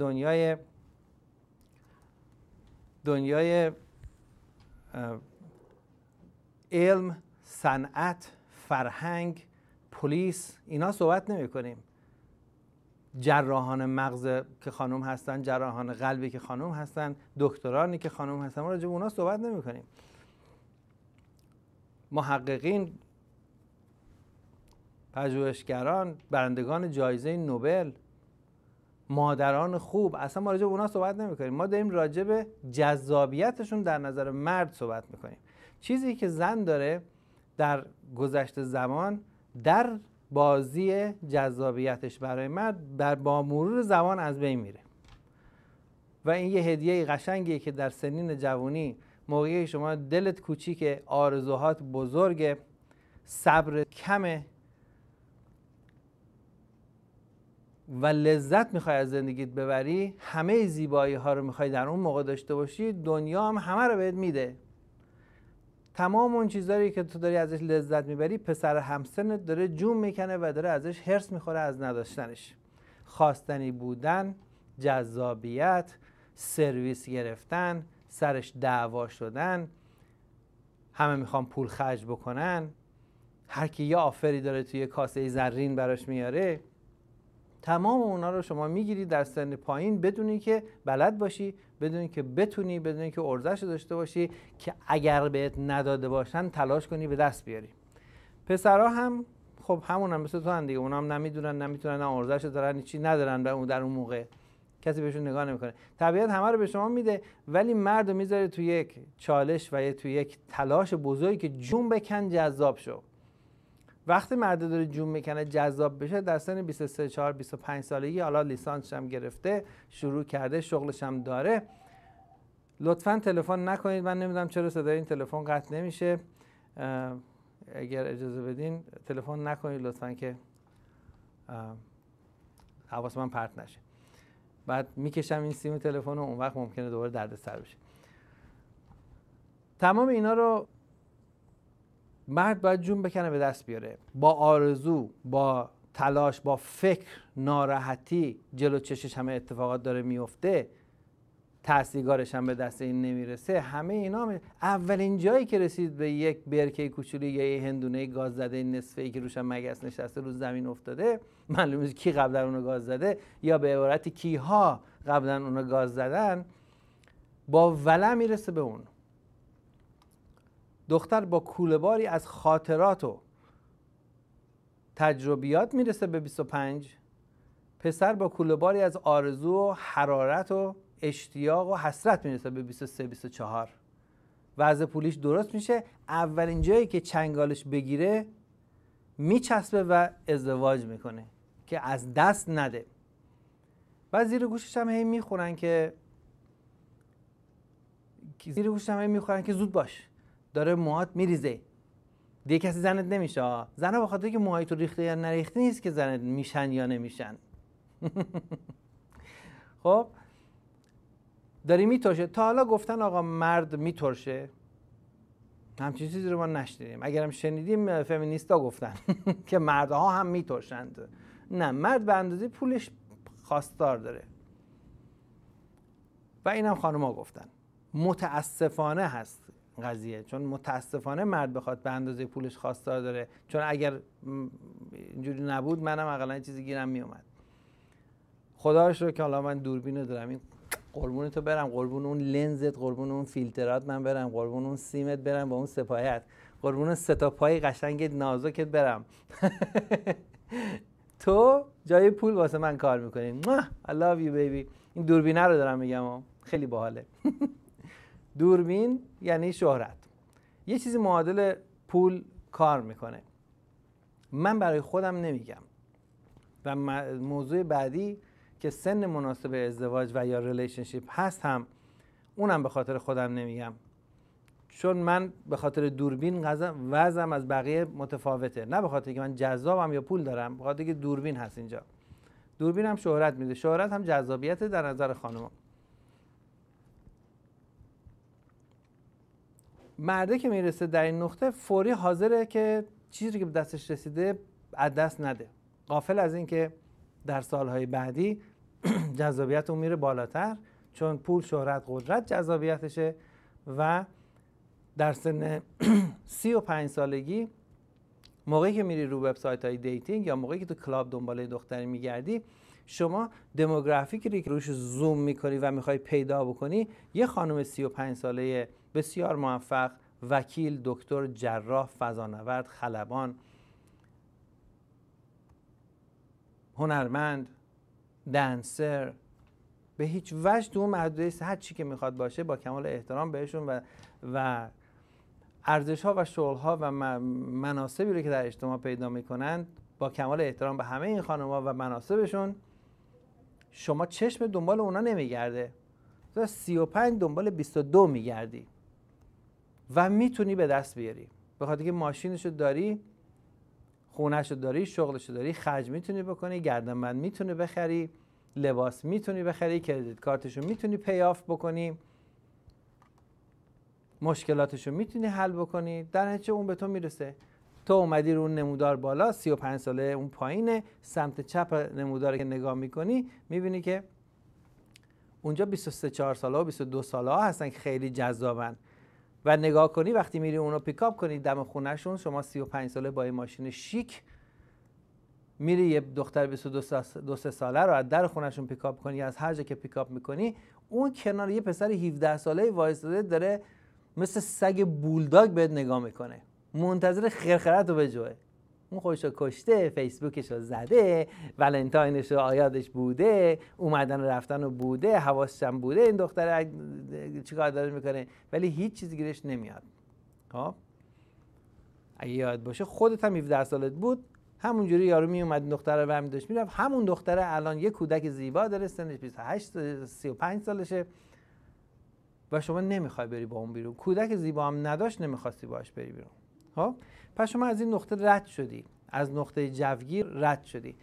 دنیای علم، صنعت، فرهنگ، پلیس اینا صحبت نمی‌کنیم. جراحان مغز که خانم هستن، جراحان قلبی که خانم هستن، دکترانی که خانم هستن، ما راجع به اونا صحبت نمی‌کنیم. محققین، پژوهشگران، برندگان جایزه نوبل، مادران خوب، اصلا ما راجع به اونا صحبت نمی‌کنیم. ما داریم راجع به جذابیتشون در نظر مرد صحبت می‌کنیم. چیزی که زن داره در گذشته زمان در بازی جذابیتش برای مرد با مرور زمان از بین میره و این یه هدیه قشنگیه که در سنین جوانی، موقعی شما دلت کوچیکه، آرزوهات بزرگه، صبر کمه و لذت میخوای از زندگیت ببری، همه زیبایی ها رو میخوای در اون موقع داشته باشی، دنیا هم همه رو بهت میده. تمام اون چیزایی که تو داری ازش لذت میبری، پسر همسنت داره جون میکنه و داره ازش هرس میخوره از نداشتنش. خواستنی بودن، جذابیت، سرویس گرفتن، سرش دعوا شدن، همه میخوان پول خرج بکنن، هر کی یه آفری داره توی کاسه زرین براش میاره. تمام اونا رو شما میگیری در سن پایین بدونی که بلد باشی، بدونی که بتونی، بدونی که ارزش داشته باشی که اگر بهت نداده باشن تلاش کنی به دست بیاری. پسرها هم خب همون هم مثل تو هم دیگه، اونا هم نمیدونن، نمیتونن، ارزش دارن، چی ندارن در اون موقع، کسی بهشون نگاه نمیکنه. طبیعت همه رو به شما میده ولی مرد رو میذاره تو یک چالش و تو یک تلاش بزرگی که جون بکن جذاب شو. وقتی مرد داره جون میکنه جذاب بشه در سن 23 4 25 سالگی، حالا لیسانسش هم گرفته، شروع کرده، شغلش هم داره، لطفاً تلفن نکنید. من نمیدونم چرا صدای این تلفن قطع نمیشه، اگر اجازه بدین تلفن نکنید لطفاً که حواس من پرت نشه. بعد میکشم این سیم تلفن و اون وقت ممکنه دوباره دردسر بشه. تمام اینا رو مرد باید جون بکنه به دست بیاره، با آرزو، با تلاش، با فکر، ناراحتی، جلو چشش همه اتفاقات داره میفته، تحصیلگارش هم به دست این نمیرسه، همه اینا اولین جایی که رسید به یک برکه کوچولی یا یه هندونه گاز زده نصفه‌ای که روش هم مگس نشسته رو زمین افتاده، معلومه کی قبلا اونو گاز زده یا به عبارتی کیها قبلا اونو گاز زدن، با ولع میرسه به اون. دختر با کوله‌باری از خاطرات و تجربیات میرسه به 25، پسر با کوله‌باری از آرزو و حرارت و اشتیاق و حسرت میرسه به 23 24. وضع پولیش درست میشه، اولین جایی که چنگالش بگیره میچسبه و ازدواج میکنه که از دست نده. و زیر گوشش هم هی میخورن که زود باش، داره موهات میریزه، دیگه کسی زنت نمیشه. زنها به خاطر که موهای تو ریخته یا نریخته نیست که زنت میشن یا نمیشن. خب داری میترشه. تا حالا گفتن آقا مرد میترشه؟ همچین چیزی رو ما نشنیدیم. اگرم شنیدیم فمینیستا گفتن که مردها هم میترشند. نه، مرد به اندازه پولش خواستار داره و اینم خانم‌ها گفتن. متاسفانه هست قضیه، چون متاسفانه مرد بخواد به اندازه پولش خواستار داره، چون اگر اینجوری نبود منم اقلا چیزی گیرم میومد. خداش رو که حالا من دوربینو دارم، این قربون تو برم، قربون اون لنزت، قربون اون فیلترات من برم، قربون اون سیمت برم با اون سپایت، قربون سه تا پای قشنگ نازکت برم. تو جای پول واسه من کار میکنی. I love you baby. این دوربینه رو دارم میگم، خیلی باحاله. دوربین یعنی شهرت، یه چیزی معادل پول کار میکنه. من برای خودم نمیگم و موضوع بعدی که سن مناسب ازدواج و یا ریلیشنشیپ هست هم اونم به خاطر خودم نمیگم، چون من به خاطر دوربین وضعم از بقیه متفاوته، نه به خاطر که من جذابم یا پول دارم، به خاطر که دوربین هست اینجا. دوربین هم شهرت میده، شهرت هم جذابیت در نظر خانم. مرده که میرسه در این نقطه فوری حاضره که چیزی که به دستش رسیده از دست نده، غافل از این که در سالهای بعدی جذابیت اون میره بالاتر، چون پول، شهرت، قدرت جذابیتشه و در سن 35 سالگی موقعی که میری رو وبسایت های دیتینگ یا موقعی که تو کلاب دنباله دختری میگردی، شما دموگرافیکی که روش زوم میکنی و میخوای پیدا بکنی یه خانم 35 ساله بسیار موفق، وکیل، دکتر، جراح، فضانورد، خلبان، هنرمند، دنسر، به هیچ وجه تو محدوده هر چی که میخواد باشه با کمال احترام بهشون و ارزش ها و شغل ها و مناصبی رو که در اجتماع پیدا میکنند با کمال احترام به همه این خانم ها و مناصبشون، شما چشم دنبال اونا نمیگرده، تو 35 دنبال 22 میگردی و میتونی به دست بیاری، به خاطر که ماشینشو داری، خونهشو داری، شغلشو داری، خرج میتونی بکنی، گردنبند میتونی بخری، لباس میتونی بخری، کردیت کارتشو میتونی پیاف بکنی، مشکلاتشو میتونی حل بکنی، در نتیجه اون به تو میرسه. تو اومدی رو اون نمودار بالا، 35 ساله اون پایینه، سمت چپ نمودار که نگاه میکنی میبینی که اونجا 23-4 ساله و 22 ساله ها هستن که خیلی جذابن و نگاه کنی وقتی میری اونو پیکاپ کنی دم خونهشون، شما 35 ساله با یه ماشین شیک میری یه دختر 22 ساله رو از در خونهشون پیکاپ کنی، از هر جا که پیکاپ میکنی اون کنار یه پسر 17 ساله وایساده داره مثل سگ بولداگ بهت نگاه میکنه، منتظر خرخرت رو بجوه. اون خودشو کشته، فیسبوکشو زده، ولنتاینشو آیادش بوده، اومدن و رفتن رو بوده، حواسش هم بوده این دختر چیکار داره میکنه، ولی هیچ چیز گیرش نمیاد. خب اگه یاد باشه خودت هم 17 سالت بود، همونجوری یارو میومد دختر رو برمی داشت میرفت، همون دختره الان یه کودک زیبا داره، سنش 28-35 سالشه و شما نمیخوای بری با اون بیرون، کودک زیبا هم نداشت نمیخواستی باش بری بیرون. خب پس شما از این نقطه رد شدی، از نقطه جوگیر رد شدی.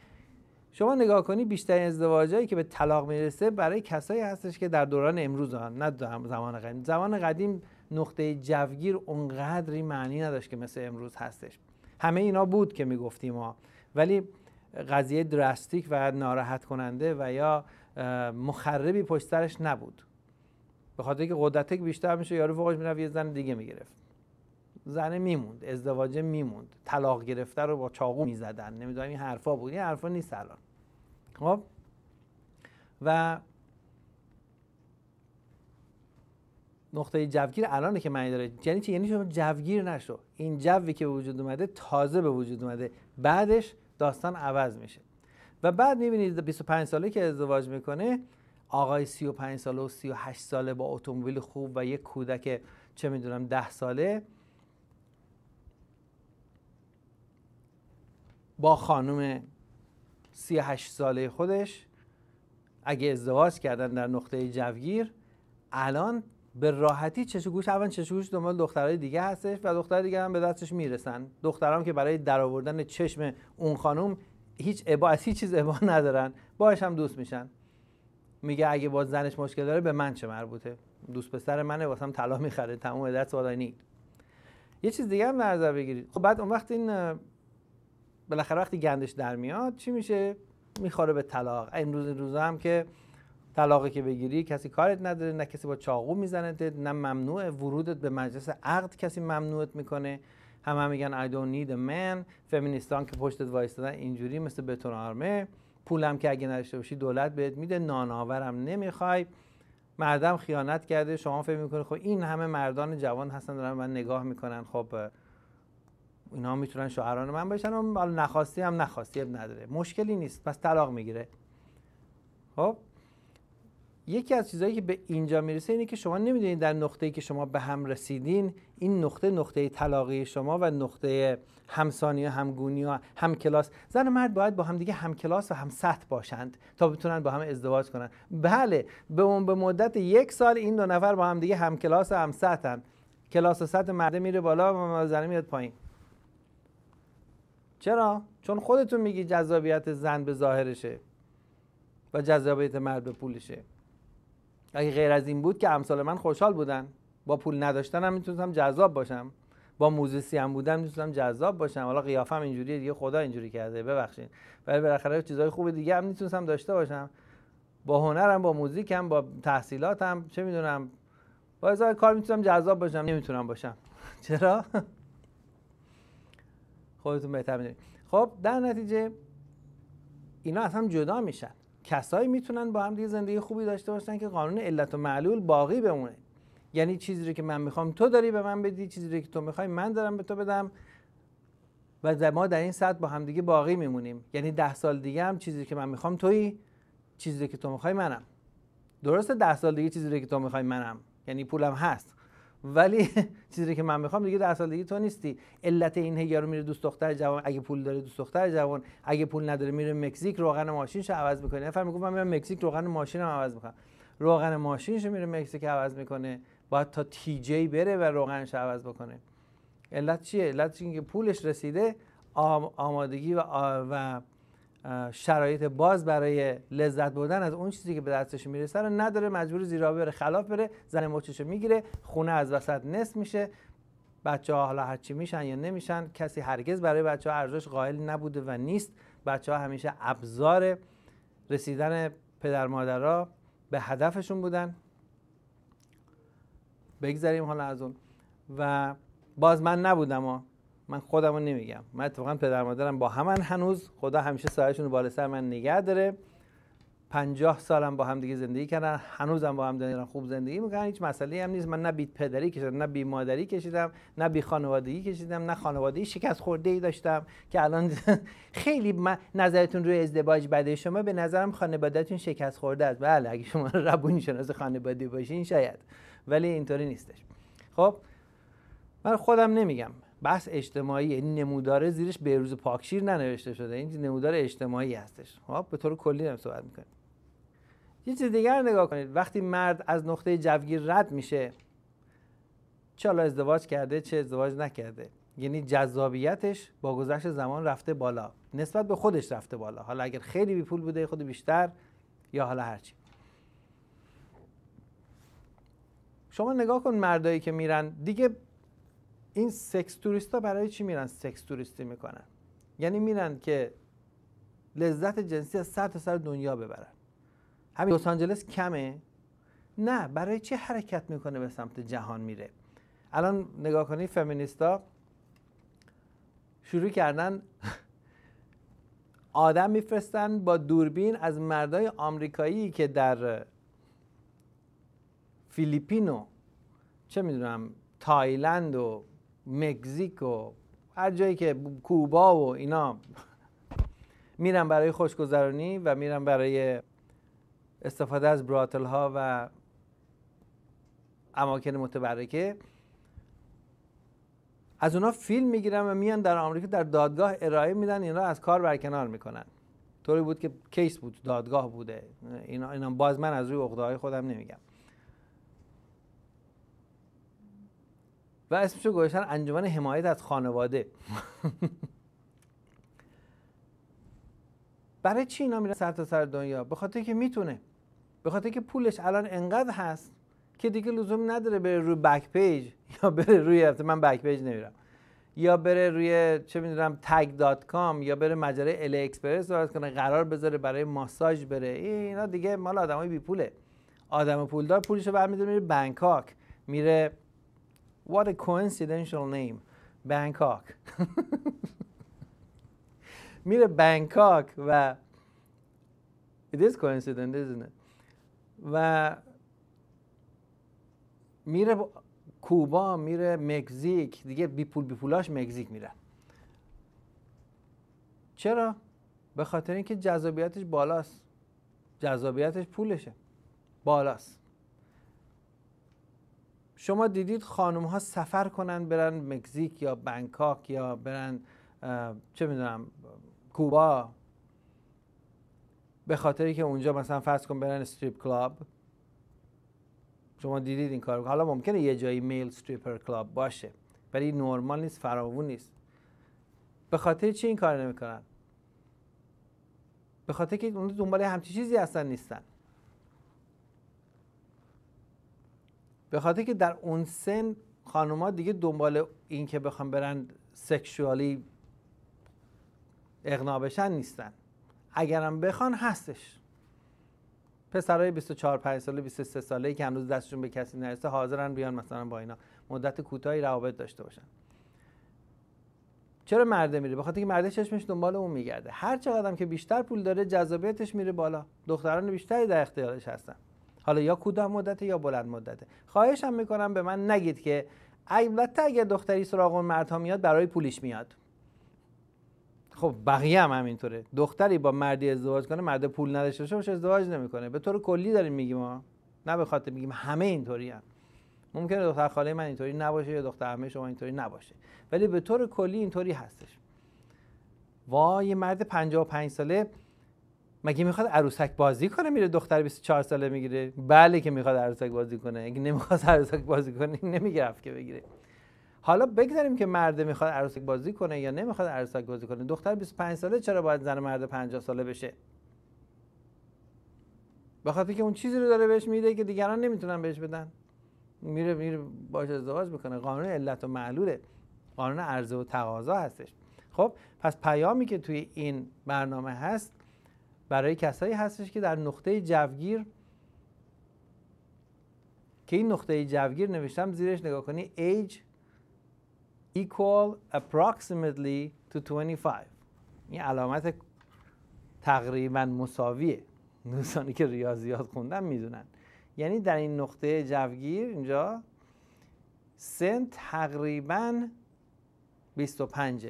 شما نگاه کنی بیشتر ازدواجایی که به طلاق میرسه برای کسایی هستش که در دوران امروز نه زمان قدیم. زمان قدیم نقطه جوگیر اونقدری معنی نداشت که مثل امروز هستش. همه اینا بود که میگفتیم ما، ولی قضیه دراستیک و ناراحت کننده و یا مخربی پشت سرش نبود، به خاطر که قدرتک بیشتر میشه، یارو فوقش میرفت یه زن دیگه میگرفت، زنه میموند، ازدواجه میموند، طلاق گرفته رو با چاقو میزدن، نمیدونم این حرفا بود، این حرفا نیست الان. خب و نقطه جوگیر الانه که معنی داره. یعنی چی؟ یعنی شما جوگیر نشو، این جوی که به وجود اومده تازه به وجود اومده، بعدش داستان عوض میشه. و بعد میبینید 25 ساله که ازدواج میکنه، آقای 35 ساله و 38 ساله با اتومبیل خوب و یک کودک چه میدونم 10 ساله با خانم 38 ساله خودش اگه ازدواج کردن در نقطه جوگیر، الان به راحتی چشگوش دنبال دخترای دیگه هستش و دخترای دیگه هم به دستش میرسن. دخترام که برای درآوردن چشم اون خانم هیچ چیز ابا ندارن، باهاش هم دوست میشن. میگه اگه با زنش مشکل داره به من چه مربوطه، دوست پسر منه واسم طلا میخره، تموم دست والای. یه چیز دیگه هم در نظر بگیرید. خب بعد اون وقت این بالاخره وقتی گندش در میاد چی میشه؟ میخوره به طلاق. روزا هم که طلاقی که بگیری کسی کارت نداره، نه کسی با چاقو میزنه، نه ممنوع ورودت به مجلس عقد کسی ممنوعت میکنه. همه میگن I don't need a man. فمینیستان که پشتت وایستادن اینجوری مثل بتون آرمه. پولم که اگه نداشته باشی دولت بهت میده، نانآورم نمیخوای. مردم خیانت کرده، شما فکر میکنی خب این همه مردان جوان هستن دارن من نگاه میکنن، خب اینا میتونن شوهران من باشن و حالا نخواستی هم نخواستی نداره، مشکلی نیست، پس طلاق میگیره. خب یکی از چیزایی که به اینجا میرسه اینه که شما نمیدونید در نقطه‌ای که شما به هم رسیدین این نقطه طلاقی شما و نقطه همسانی و همگونی و هم کلاس، زن و مرد باید با هم دیگه هم کلاس و هم سطح باشند تا بتونن با هم ازدواج کنن. بله به مدت 1 سال این دو نفر با هم دیگه هم کلاس و هم سطحن، کلاس و سطح مرد میره بالا و زن میاد پایین. چرا؟ چون خودتون میگی جذابیت زن به ظاهرشه و جذابیت مرد به پولشه. اگه غیر از این بود که امثال من خوشحال بودن، با پول نداشتن هم میتونستم جذاب باشم، با موزیسی هم بودم میتونستم جذاب باشم، حالا قیافم اینجوریه دیگه خدا اینجوری کرده ببخشید، ولی بالاخره چیزای خوب دیگه هم میتونستم داشته باشم، با هنرم، با موزیکم، با تحصیلاتم، چه میدونم با هزار کار میتونم جذاب باشم، نمیتونم باشم. چرا؟ خودتون بهتر میدونید. خب در نتیجه اینا اصلا جدا میشن. کسایی میتونن با هم دیگه زندگی خوبی داشته باشن که قانون علت و معلول باقی بمونه. یعنی چیزی رو که من میخوام تو داری به من بدی، چیزی رو که تو میخوای من دارم به تو بدم و ما در این سطح با هم دیگه باقی میمونیم. یعنی 10 سال دیگه هم چیزی که من میخوام تویی، چیزی رو که تو میخوای منم. درسته 10 سال دیگه چیزی رو که تو میخوای منم، یعنی پولم هست، ولی چیزی که من میخوام دیگه 10 سال دیگه تو نیستی. علت این یارو میره دوست دختر جوان، اگه پول داره دوست دختر جوان، اگه پول نداره میره مکزیک روغن ماشینشو عوض میکنه. نفر میگه من میرم مکزیک روغن ماشینم عوض میکنم، روغن ماشینشو میره مکزیک عوض میکنه، باید تا تی جی بره و روغنش عوض بکنه. علت چیه؟ علت اینه که پولش رسیده، آمادگی و شرایط باز برای لذت بردن از اون چیزی که به دستش میرسه رو نداره، مجبور زیرا بره خلاف بره، زن مچشو میگیره، خونه از وسط نصف میشه، بچه‌ها حالا هرچی میشن یا نمیشن، کسی هرگز برای بچه‌ها ارزش قائل نبوده و نیست. بچه‌ها همیشه ابزار رسیدن پدر مادرها به هدفشون بودن. بگذاریم حالا از اون. و باز من نبودم، من خودمو نمیگم، من اتفاقا پدر مادرم با همن هنوز، خدا همیشه سایه‌شون رو بالا سر من نگه داره. 50 سالم با هم دیگه زندگی کردن، هنوزم با هم دارن خوب زندگی میکنن، هیچ مسئله‌ای هم نیست. من نه بی پدری کشیدم، نه بی مادری کشیدم، نه بی خانوادگی کشیدم، نه خانوادگی شکست خورده‌ای داشتم که الان خیلی نظرتون روی ازدواج بده. شما به نظرم خانواده‌تون شکست خورده است. بله اگه شما روانی شناس خانوادگی باشین شاید، ولی اینطوری نیستش. خب من خودم نمیگم، بحث اجتماعی، این نمودار زیرش بهروز پاکشیر ننوشته شده، این نمودار اجتماعی هستش. خب به طور کلی دارم صحبت میکنیم. یه چیز دیگر نگاه کنید، وقتی مرد از نقطه جوگیر رد میشه، چه حالا ازدواج کرده چه ازدواج نکرده، یعنی جذابیتش با گذشت زمان رفته بالا، نسبت به خودش رفته بالا، حالا اگر خیلی بی پول بوده خود بیشتر یا حالا هرچی. شما نگاه کن مردایی که میرن دیگه، این سکس توریستا برای چی میرن سکس توریستی میکنن؟ یعنی میرن که لذت جنسی از سر تا سر دنیا ببرن. همین لس آنجلس کمه؟ نه، برای چی حرکت میکنه به سمت جهان میره؟ الان نگاه کنید فمینیستا شروع کردن آدم میفرستن با دوربین از مردای آمریکایی که در فیلیپین و چه میدونم تایلند و مکزیک و هر جایی که کوبا و اینا میرن برای خوشگذرانی و میرن برای استفاده از براتل ها و اماکن متبرکه، از اونا فیلم میگیرن و میان در آمریکا در دادگاه ارائه میدن، اینا از کار برکنار میکنن. طوری بود که کیس بود، دادگاه بوده. اینا باز من از روی عقده‌های خودم نمیگم. و اسمشو گذاشتن انجمن حمایت از خانواده. برای چی اینا میرن سر تا سر دنیا؟ به خاطر که میتونه، به خاطر که پولش الان انقدر هست که دیگه لزوم نداره بره روی بک پیج یا بره روی، من بک پیج نمیرم، یا بره روی چه میدونم tag.com یا بره مجله ال اکسپرس درست کنه قرار بذاره برای ماساژ بره. اینا دیگه مال آدمای بی پوله. آدم پولدار پولشو برمی‌داره میره بنکاک، میره what a coincidental name بنکاک میره بنکاک و it is coincident isn't it، و میره کوبا، میره مکزیک، دیگه بی پولاش مکزیک میرن. چرا؟ به خاطر اینکه جذابیتش بالاست، جذابیتش پولشه، بالاست. شما دیدید خانم ها سفر کنن برن مکزیک یا بنکاک یا برن چه میدونم کوبا، به خاطری که اونجا مثلا فرض کن برن استریپ کلاب. شما دیدید این کارو؟ حالا ممکنه یه جایی میل استریپر کلاب باشه ولی نورمال نیست، فراوون نیست. به خاطر چی این کار نمیکنن؟ به خاطر که اون دنبال همچین چیزی اصلا نیستن. به خاطر که در اون سن خانوما دیگه دنبال این که بخوام برن سکشوالی اقناع بشن نیستن. اگرم بخوان هستش. پسرای 24 5 ساله 23 ساله‌ای که هنوز دستشون به کسی نرسه حاضرن بیان مثلا با اینا مدت کوتاهی روابط داشته باشن. چرا مرده میره؟ بخاطر که مرده چشمش دنبال اون میگرده. هر چقدرم که بیشتر پول داره جذابیتش میره بالا. دختران بیشتری در اختیارش هستن. حالا یا کوتاه مدته یا بلند مدته. خواهشم میکنم به من نگید که البته اگه دختری سراغ اون مردها میاد برای پولش میاد. خب بقیه هم همینطوره. دختری با مردی ازدواج کنه، مرد پول نداشته باشه ازدواج نمیکنه. به طور کلی داریم میگیم ما، نه به خاطر میگیم همه اینطوری ان. ممکنه دختر خاله من اینطوری نباشه یا دختر عمه شما اینطوری نباشه، ولی به طور کلی اینطوری هستش. وای مرد 55 ساله مگه میخواد عروسک بازی کنه میره دختر 24 ساله میگیره؟ بله که میخواد عروسک بازی کنه. اگه نمیخواد عروسک بازی کنه نمیگه که بگیره. حالا بگذاریم که مرد میخواد عروسک بازی کنه یا نمیخواد عروسک بازی کنه، دختر 25 ساله چرا باید زن مرد 50 ساله بشه؟ بخاطر که اون چیزی رو داره بهش میده که دیگران نمیتونن بهش بدن. میره باهاش ازدواج میکنه. قانون علت و معلوله، قانون عرضه و تقاضا هستش. خب پس پیامی که توی این برنامه هست برای کسایی هستش که در نقطه جوگیر، که این نقطه جوگیر نوشتم زیرش نگاه کنی age equal approximately to 25. این علامت تقریبا مساویه. دوستانی که ریاضیات خوندن میدونن. یعنی در این نقطه جوگیر اینجا سن تقریبا 25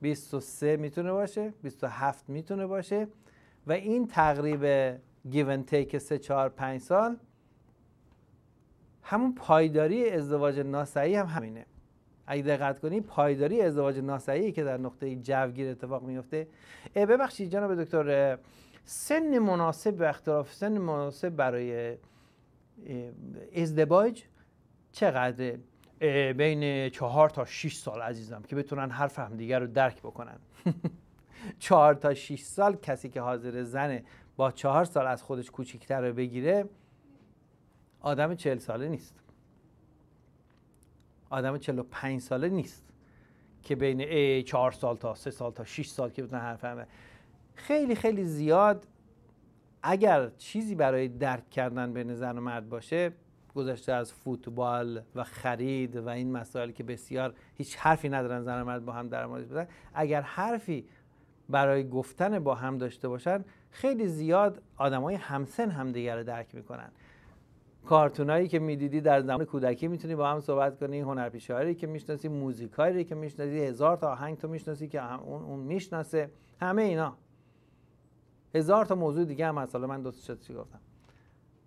23 میتونه باشه، 27 میتونه باشه و این تقریب give and take 3 4 5 سال همون پایداری ازدواج ناصحیح هم همینه. اگه دقت کنی پایداری ازدواج ناصحیحی که در نقطه جوگیر اتفاق میفته. ببخشید جناب دکتر، سن مناسب و اختلاف سن مناسب برای ازدواج چقدره؟ بین 4 تا 6 سال عزیزم، که بتونن حرف همدیگر رو درک بکنن. 4 تا 6 سال کسی که حاضر زنه با 4 سال از خودش کوچیکتر رو بگیره آدم 40 ساله نیست، آدم 45 ساله نیست که بین 4 سال تا 3 سال تا 6 سال که بتونن حرف همه. خیلی خیلی زیاد اگر چیزی برای درک کردن بین زن و مرد باشه، گذشته از فوتبال و خرید و این مسائل که بسیار هیچ حرفی ندارن زن و مرد با هم در موردش بزنن، اگر حرفی برای گفتن با هم داشته باشن خیلی زیاد آدمای همسن همدیگر رو درک میکنن. کارتونایی که میدیدی در زمان کودکی میتونی با هم صحبت کنی، هنرپیشه‌هایی که میشناسی، موزیکایی که میشناسی، 1000 تا آهنگ تو میشناسی که اون میشناسه، همه اینا 1000 تا موضوع دیگه هم مثلا من چی گفتم.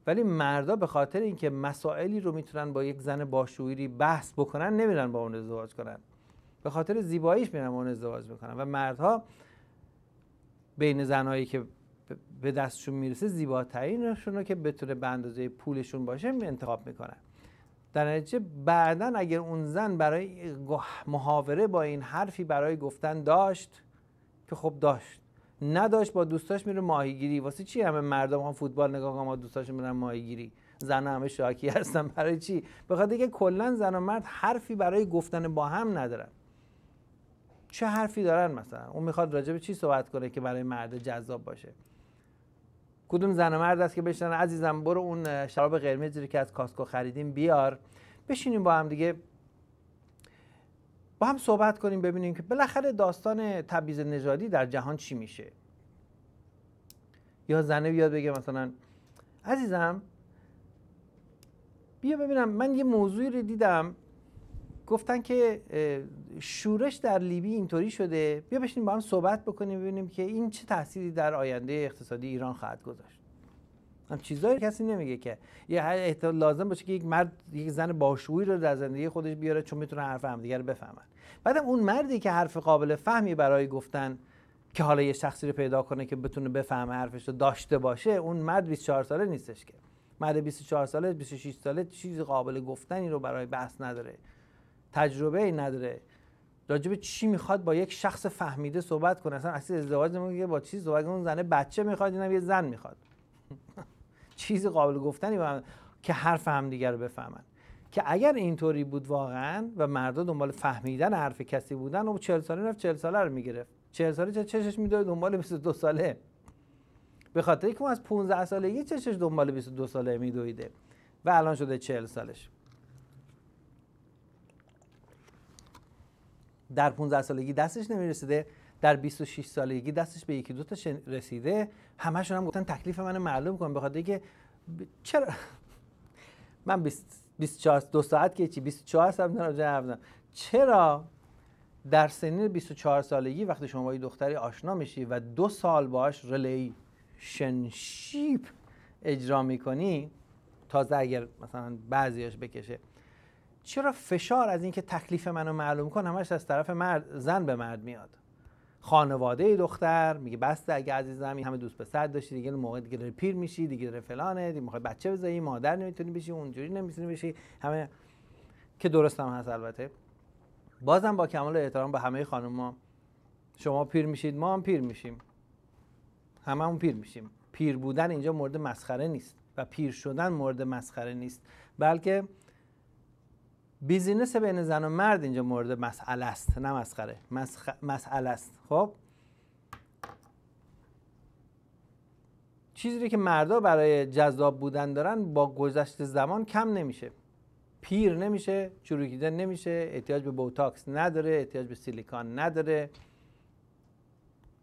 ولی مردا به خاطر اینکه مسائلی رو میتونن با یک زن باشعوری بحث بکنن نمیرن با اون ازدواج کنن، به خاطر زیباییش میرن با اون ازدواج میکنن. و مردها بین زنایی که به دستشون میرسه زیباترینشون رو که بتونه به اندازه پولشون باشه انتخاب میکنن. در نتیجه بعدن اگر اون زن برای محاوره با این حرفی برای گفتن داشت که خب داشت، نداشت با دوستاش میره ماهیگیری. واسه چی همه مردم هم فوتبال نگاه کنن، با دوستاشون میرن ماهیگیری؟ زن همه شاکی هستن. برای چی؟ به خاطر اینکه کلا زن و مرد حرفی برای گفتن با هم ندارن. چه حرفی دارن؟ مثلا اون میخواد راجع به چی صحبت کنه که برای مرد جذاب باشه؟ کدوم زن و مرد است که بشنن عزیزم برو اون شراب قرمزی رو که از کاسکو خریدیم بیار، بشینیم با هم دیگه با هم صحبت کنیم ببینیم که بالاخره داستان تبعیض نژادی در جهان چی میشه. یا زنه بیاد بگه مثلا عزیزم بیا ببینم من یه موضوعی رو دیدم گفتن که شورش در لیبی اینطوری شده، بیا بشینیم با هم صحبت بکنیم ببینیم که این چه تأثیری در آینده اقتصادی ایران خواهد گذاشت. هم چیزایی کسی نمیگه که لازم باشه که یک مرد یک زن باشعوری رو در زندگی خودش بیاره چون میتونه حرف همدیگه رو بفهمن. بعدم اون مردی که حرف قابل فهمی برای گفتن که حالا یه شخصی رو پیدا کنه که بتونه بفهمه حرفش رو داشته باشه، اون مرد 24 ساله نیستش که. مرد 24 ساله 26 ساله چیز قابل گفتنی رو برای بحث نداره، تجربه ای نداره، راجب چی میخواد با یک شخص فهمیده صحبت کنه. اصلا ازدواج نمیگه با چی صحبت کنه، اون زنه بچه میخواد اینم یه زن میخواد. چیز قابل گفتنی با که حرف هم دیگر رو بفهمن. که اگر اینطوری بود واقعا و مردا دنبال فهمیدن حرف کسی بودن، اون 40 ساله رفت 40 ساله رو میگرفت. 40 ساله چشش میدوید دنبال 22 ساله. به خاطر که اون از 15 سالگی چشش دنبال 22 ساله میدویده و الان شده 40 سالش. در 15 سالگی دستش نمیرسیده، در 26 سالگی دستش به یکی دو تا رسیده. همه‌شون هم گفتن تکلیف منو معلوم کن، به خاطر که چرا من 24 2 ساعت که چی 24 ساعت دارم چرا در سنین 24 سالگی وقتی شما با یه دختری آشنا میشی و 2 سال باهاش ریلیشنشیپ اجرا میکنی، تازه اگر مثلا بعضیاش بکشه، چرا فشار از اینکه تکلیف منو معلوم کن همش از طرف زن به مرد میاد؟ خانواده دختر میگه بسته اگه عزیزم این همه دوست پسر داشتی دیگه موقع دیگه داره پیر میشی، دیگه داره فلانه، دیگه میخوای بچه بزایی، مادر نمیتونی بشی، اونجوری نمیتونی بشی، همه که درست هم هست. البته بازم با کمال احترام به همه خانوما، شما پیر میشید ما هم پیر میشیم، هممون پیر میشیم. پیر بودن اینجا مورد مسخره نیست و پیر شدن مورد مسخره نیست، بلکه بیزینس بین زن و مرد اینجا مورد مسئله است، نه مسخره، مسئله است. خب چیزی که مردا برای جذاب بودن دارن با گذشت زمان کم نمیشه. پیر نمیشه، چروکیده نمیشه، احتیاج به بوتاکس نداره، احتیاج به سیلیکان نداره.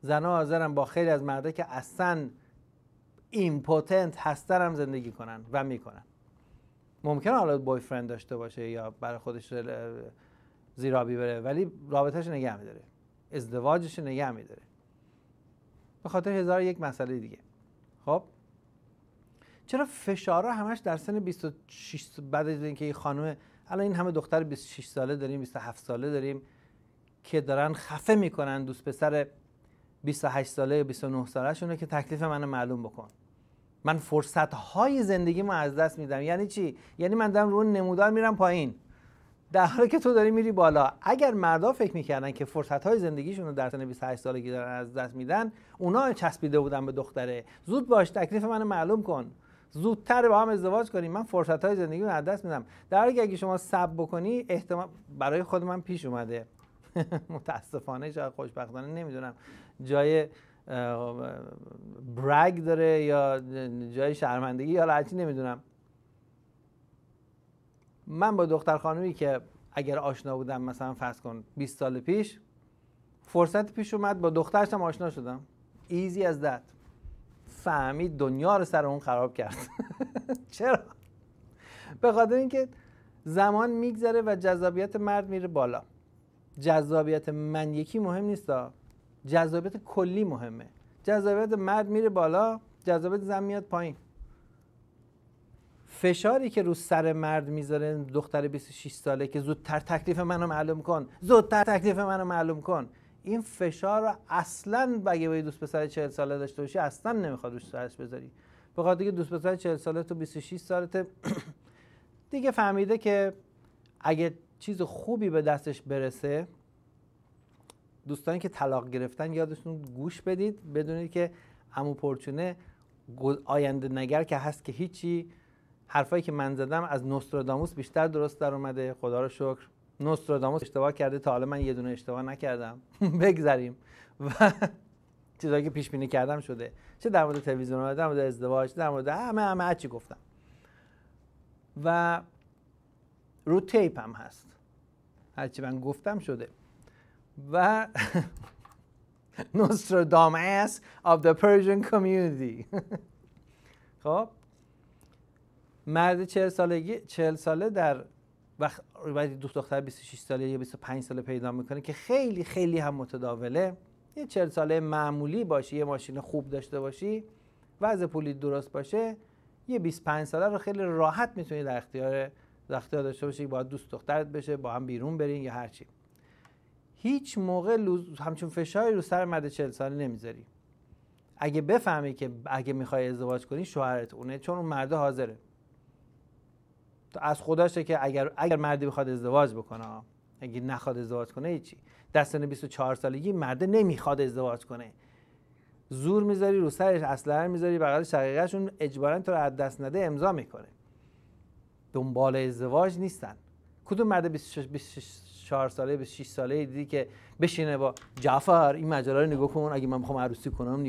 زنها حاضرن با خیلی از مردا که اصلا ایمپوتنت هستن هم زندگی کنن و میکنن. ممکنه حالا بوی فرند داشته باشه یا برای خودش زیرابی بره، ولی رابطه‌اش نگه می‌داره، ازدواجش نگه می‌داره، به خاطر 1001 مسئله دیگه. خب چرا فشارها همش در سن 26 بعد از اینکه این خانم، الان این همه دختر 26 ساله داریم، 27 ساله داریم که دارن خفه میکنن دوست پسر 28 ساله 29 ساله شونه که تکلیف منو معلوم بکن. من فرصت‌های زندگیمو از دست میدم. یعنی چی؟ یعنی من دارم رو نمودار میرم پایین در حالی که تو داری میری بالا. اگر مردا فکر میکردن که فرصت‌های زندگیشون رو در سن 28 سالگی دارن از دست میدن، اونا چسبیده بودن به دختره. زود باش تکلیف منو معلوم کن، زودتر با هم ازدواج کنیم، من فرصت‌های زندگیمو از دست میدم. در حالی که اگه شما صبر بکنی، احتمال برای خود من پیش اومده متاسفانه، شاید خوشبختانه، نمیدونم جای برگ داره یا جای شرمندگی یا هرچی نمیدونم. من با دختر خانومی که اگر آشنا بودم مثلا فرض کن 20 سال پیش، فرصت پیش اومد با دخترش هم آشنا شدم، ایزی از دت، فهمید دنیا رو سر اون خراب کرد. چرا؟ به خاطر اینکه زمان میگذره و جذابیت مرد میره بالا. جذابیت من یکی مهم نیست، جذابیت کلی مهمه. جذابیت مرد میره بالا، جذابیت زن میاد پایین. فشاری که رو سر مرد میذاره دختر 26 ساله که زودتر تکلیف منو معلوم کن، زودتر تکلیف منو معلوم کن، این فشار رو اصلا اگه با دوست پسر 40 ساله داشته باشی اصلا نمیخواد روش سرش بذاری. به خاطر که دوست پسر 40 ساله تو 26 سالته دیگه فهمیده که اگه چیز خوبی به دستش برسه، دوستانی که طلاق گرفتن یادشون گوش بدید، بدونید که عمو پرچونه آینده نگر که هست که هیچی. حرفایی که من زدم از نوستراداموس بیشتر درست در اومده، خدا رو شکر. نوستراداموس اشتباه کرده، تا حالا من یه دونه اشتباه نکردم. بگذریم. و چیزایی که پیش بینی کردم شده، چه در مورد تلویزیون، در مورد ازدواج، در مورد همه چی گفتم. و رو تیپ هم هست، هرچی من گفتم شده. و Nostradamus of the Persian community. خب مرد 40 ساله در وقتی دختر 26 ساله یا 25 ساله پیدا میکنه که خیلی خیلی هم متداوله، یه 40 ساله معمولی باشی، یه ماشین خوب داشته باشی، وضع پولی درست باشه، یه 25 ساله رو خیلی راحت میتونی در اختیار داشته باشی، باید دوست دخترت بشه، با هم بیرون برین یا هر چی. هیچ موقع همچون فشاری رو سر مرد 40 ساله نمیذاری. اگه بفهمی که اگه میخوای ازدواج کنی شوهرت اونه، چون اون مرد حاضره. تو از خداشه که اگر مردی بخواد ازدواج بکنه، اگه نخواد ازدواج کنه هیچی. در سن 24 سالگی مرد نمیخواد ازدواج کنه، زور میذاری رو سرش، اسلحه میذاری بغل شقیقه‌ش، اون اجباراً تو رو از دست نده امضا میکنه. دنبال ازدواج نیستن. کدوم مرد 24 ساله 26 ساله دیدی که بشینه با جعفر این ماجرا رو نگاه کن، اگه من میخوام عروسی کنم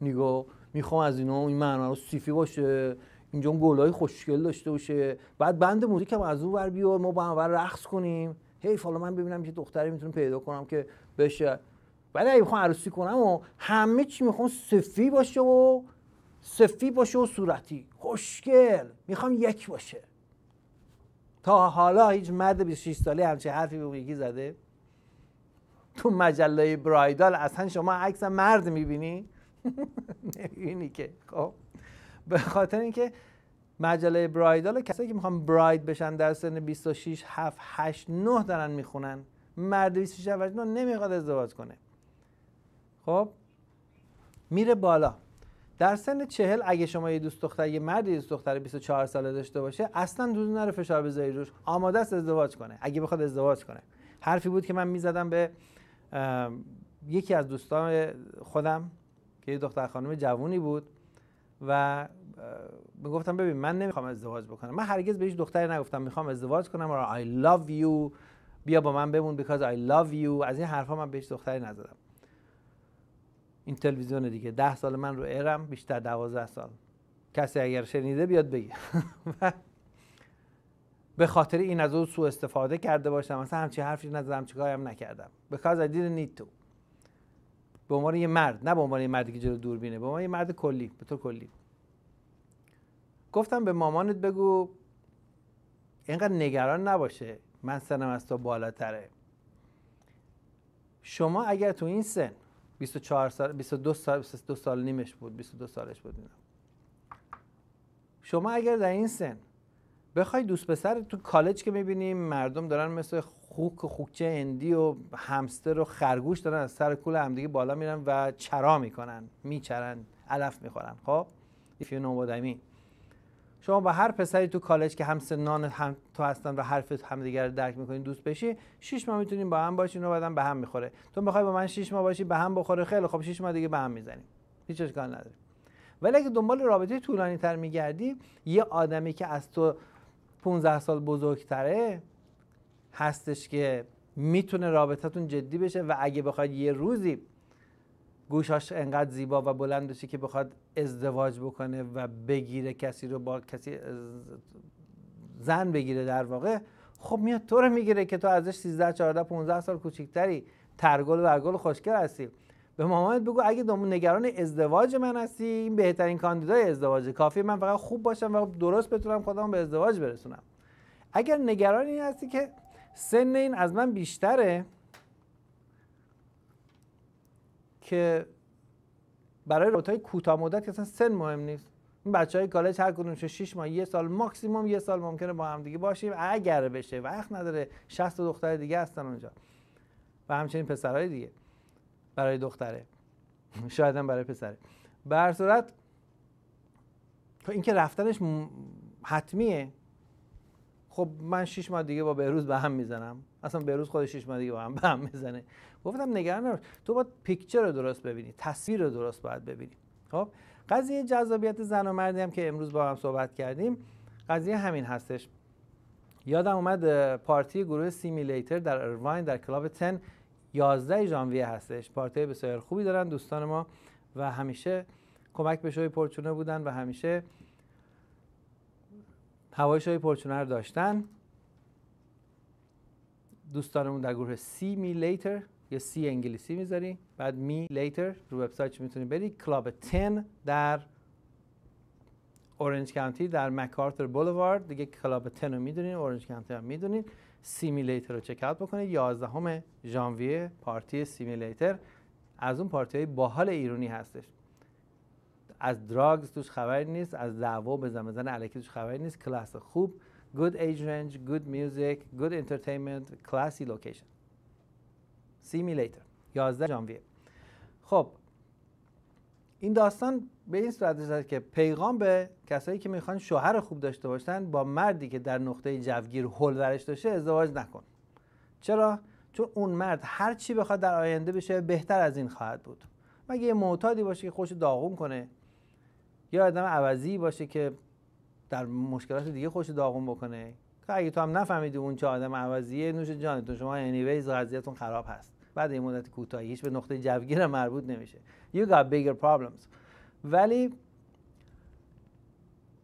نگاه میخوام از اینا این معنا سیفی باشه، اینجا گلای خوشگل داشته باشه، بعد بند موزیک هم از اون ور بیار، ما با هم رقص کنیم، هی فالا من ببینم که دختری میتونم پیدا کنم که بشه. ولی اگه میخوام عروسی کنم و همه چی میخوام صفی باشه و صورتی خوشگل، میخوام یک باشه. تا حالا هیچ مرد 26 ساله همچین حرفی به اون یکی زده؟ تو مجله برایدال اصلا شما عکس مرد میبینی؟ نمیبینی که. خب به خاطر اینکه مجله برایدال کسایی که میخوان براید بشن در سن 26 7 8 9 دارن میخونن. مرد 26 7 8 9 نمیخواد ازدواج کنه. خب میره بالا. در سن 40 اگه شما یه دوست دختر، یه مردی دوست دختر 24 ساله داشته باشه، اصلا دوست نره فشار بذاری روش، آماده است ازدواج کنه اگه بخواد ازدواج کنه. حرفی بود که من میزدم به یکی از دوستان خودم که یه دختر خانم جوونی بود و میگفتم ببین من نمیخوام ازدواج بکنم. من هرگز به هیچ دختری نگفتم میخوام ازدواج کنم و I love you بیا با من بمون because I love you. از این حرفا من به هیچ دختری نزدم. این تلویزیون دیگه 10 سال من رو ایرم، بیشتر 12 سال. کسی اگر شنیده بیاد بگه. به خاطر این از اون سوء استفاده کرده باشم، مثلا همچین حرفی نزدم، چیکاری هم نکردم. because I didn't need to. به عنوان یه مرد، نه به عنوان یه مردی که جلو دوربینه، به عنوان یه مرد کلی، به طور کلی. گفتم به مامانت بگو اینقدر نگران نباشه، من سنم از تو بالاتره. شما اگر تو این سن 24 سال 22 سال نیمش بود، 22 سالش بود اینا. شما اگر در این سن بخوای دوست پسر تو کالج که میبینیم مردم دارن مثل خوکچه هندی و همستر و خرگوش دارن از سر کول همدیگه بالا میرن و چرا میکنن، میچرن، علف میخورن. خب if you know what I mean. شما با هر پسری تو کالج که هم سنان هم تو هستن و حرف همدیگه رو درک میکنین دوست بشی، 6 ماه میتونین با هم باشین و بعدم به هم میخوره. تو میخوای با من 6 ماه باشی به هم بخوره، خیلی خب 6 ماه دیگه به هم میزنیم، هیچ اشکال نداره. ولی اگه دنبال رابطه طولانی تر میگردی، یه آدمی که از تو 15 سال بزرگتره هستش که میتونه رابطتون جدی بشه و اگه بخواید یه روزی گوشاش انقدر زیبا و بلند بشه که بخواد ازدواج بکنه و بگیره کسی رو، با کسی زن بگیره در واقع، خب میاد تو رو میگیره که تو ازش 13 14 15 سال کوچیکتری، ترگل و ورگل خوشگل هستی. به مامانت بگو اگه نگران ازدواج من هستی، این بهترین کاندیدای ازدواجه، کافیه من فقط خوب باشم و درست بتونم خودم به ازدواج برسونم. اگر نگران این هستی که سن این از من بیشتره، که برای رابطه‌های کوتاه مدت که اصلا سن مهم نیست، این بچهای کالج هر کدومش 6 ماه، 1 سال ماکسیموم 1 سال ممکنه با هم دیگه باشیم اگر بشه، وقت نداره. 60 دختر دیگه هستن اونجا و همچنین پسرای دیگه برای دختره، شاید هم برای پسره. به هر صورت این که رفتنش حتمیه. خب من 6 ماه دیگه با بهروز به هم میزنم، اصلا بهروز خودش 6 ماه دیگه با هم به هم میزنه. گفتم نگران نباش، تو باید پیکچر رو درست ببینی، تصویر رو درست باید ببینی. خب قضیه جذابیت زن و مردی هم که امروز با هم صحبت کردیم، قضیه همین هستش. یادم اومد پارتی گروه سیمیلیتر در ارواین در کلاب 10 11 ژانویه هستش. پارتی بسیار خوبی دارن دوستان ما و همیشه کمک به شوی پرچونه بودن و همیشه هوای شوی پرچونه رو داشتن. دوستانمون در گروه سی می لیتر، یا سی انگلیسی میذاری بعد می لیتر، رو وبسایتش میتونی بری، کلاب 10 در اورنج کانتی در مکارتر بولوارد، دیگه کلاب 10 رو میدونین، اورنج کانتی هم میدونین. سیمیلیتر رو چک اوت بکنید. 11 ژانویه پارتی سیمیلیتر، از اون پارتی های باحال ایرانی هستش. از دراگز توش خبری نیست، از دعوا به زمزن الکی توش خبری نیست. کلاس خوب، good age range, good music, good entertainment, classy location. سیمیلیتر 11 ژانویه. خب این داستان به این صورت است که پیغام به کسایی که میخوان شوهر خوب داشته باشن، با مردی که در نقطه جوگیر هول ورش داشته ازدواج نکن. چرا؟ چون اون مرد هر چی بخواد در آینده بشه بهتر از این خواهد بود. مگه یه معتادی باشه که خوش داغون کنه، یا آدم عوضی باشه که در مشکلات دیگه خوش داغون بکنه. که اگه تو هم نفهمیدی اون چه آدم عوضیه، نوش جانتون، شما انیویز قضیه‌تون خراب هست. بعد این مدت کوتاهی هیچ به نقطه جوگیر مربوط نمیشه. You got bigger problems. ولی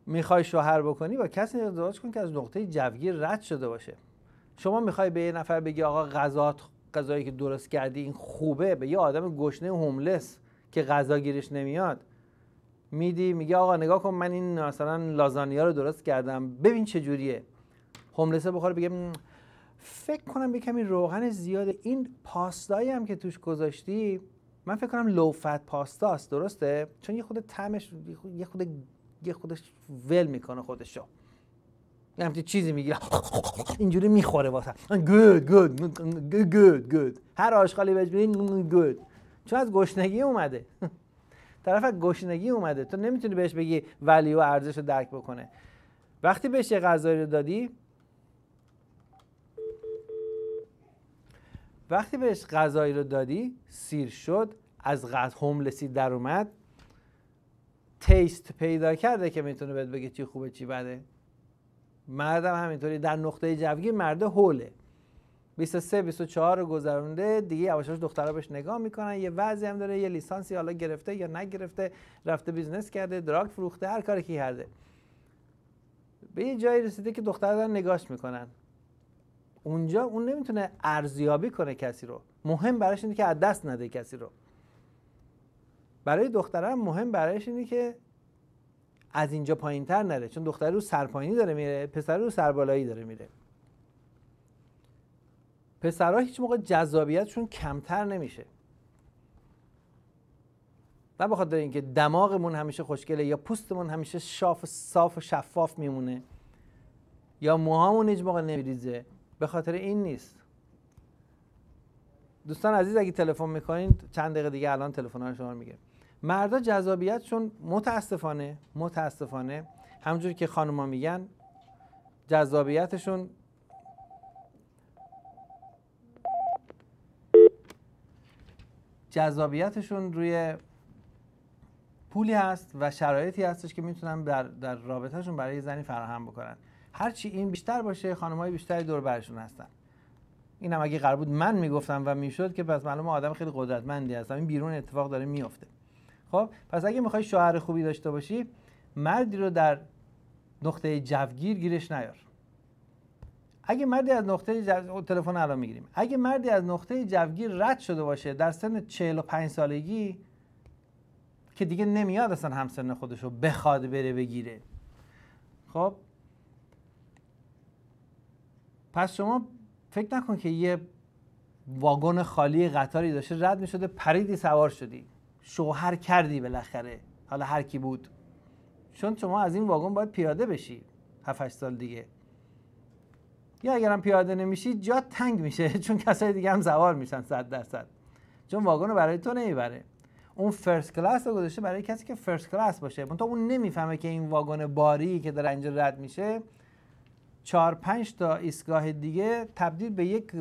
میخوای شوهر بکنی با کسی ازدواج کن که از نقطه جوگیر رد شده باشه. شما میخوای به یه نفر بگی آقا غذایی که درست کردی این خوبه، به یه آدم گشنه هوملس که غذا گیرش نمیاد میدی، میگه آقا نگاه کن من این مثلا لازانیا رو درست کردم ببین چه جوریه. هوملسه بخوره بگه فکر کنم یکمی روغن زیاده، این پاستایی هم که توش گذاشتی من فکر کنم لو فت پاستاست، درسته؟ چون یه خود طعمش یه خودش ول میکنه خودشو. همین چیزی میگه اینجوری میخوره واسه good. هر آشغالی بهش میگی good. چون از گشنگی اومده. طرف از گشنگی اومده. تو نمیتونی بهش بگی ولی و ارزش رو درک بکنه. وقتی بهش یه غذایی رو دادی، سیر شد، از هوملسی در اومد، تیست پیدا کرده که میتونه بهت بگه چی خوبه چی بده. مردم همینطوری در نقطه جوگیر مرده هوله. 23-24 رو گذرونده دیگه، یواشاش دخترها بهش نگاه میکنن، یه وضعی هم داره، یه لیسانسی حالا گرفته یا نگرفته، رفته بیزنس کرده، دراگ فروخته، هر کاری که کرده، به یه جایی رسیده که دخترها دارن نگاش میکنن. اونجا اون نمیتونه ارزیابی کنه کسی رو. مهم براش اینه که از دست نده کسی رو. برای دخترها مهم برایش اینه که از اینجا پایین‌تر نره، چون دختر رو سرپایینی داره میره، پسر رو سربالایی داره میره. پسرها هیچ موقع جذابیتشون کمتر نمیشه. نه به خاطر اینکه دماغمون همیشه خوشگله یا پوستمون همیشه صاف و شفاف میمونه یا موهامون هیچ موقع نمیریزه، به خاطر این نیست. دوستان عزیز اگه تلفن میکنین چند دقیقه دیگه الان تلفن‌ها شما میگه. مردا جذابیتشون متاسفانه همونجوری که خانوما میگن جذابیتشون روی پولی هست و شرایطی هستش که میتونن در رابطهشون برای زنی فراهم بکنن. هرچی این بیشتر باشه خانم‌های بیشتری دور برشون هستن. اینم اگه قرار بود من میگفتم و میشد که پس معلومه آدم خیلی قدرتمندی هستم. این بیرون اتفاق داره میفته. خب پس اگه میخوای شوهر خوبی داشته باشی، مردی رو در نقطه جوگیر گیرش نیار. اگه مردی از نقطه تلفن الان میگیریم، اگه مردی از نقطه جوگیر رد شده باشه در سن 45 سالگی که دیگه نمیاد اصلا همسن خودشو بخواد بره بگیره، خب پس شما فکر نکن که یه واگن خالی قطاری داشته رد میشده پریدی سوار شدی، شوهر کردی بالاخره، حالا هر کی بود، چون شما از این واگن باید پیاده بشی 7-8 سال دیگه. یا اگرم پیاده نمیشی جا تنگ میشه چون کسای دیگه هم سوار میشن 100%، چون واگن رو برای تو نمیبره. اون فرست کلاس رو گذاشته برای کسی که فرست کلاس باشه، منتها اون نمیفهمه که این واگن باری که داره اینجا رد میشه 4-5 تا ایستگاه دیگه تبدیل به یک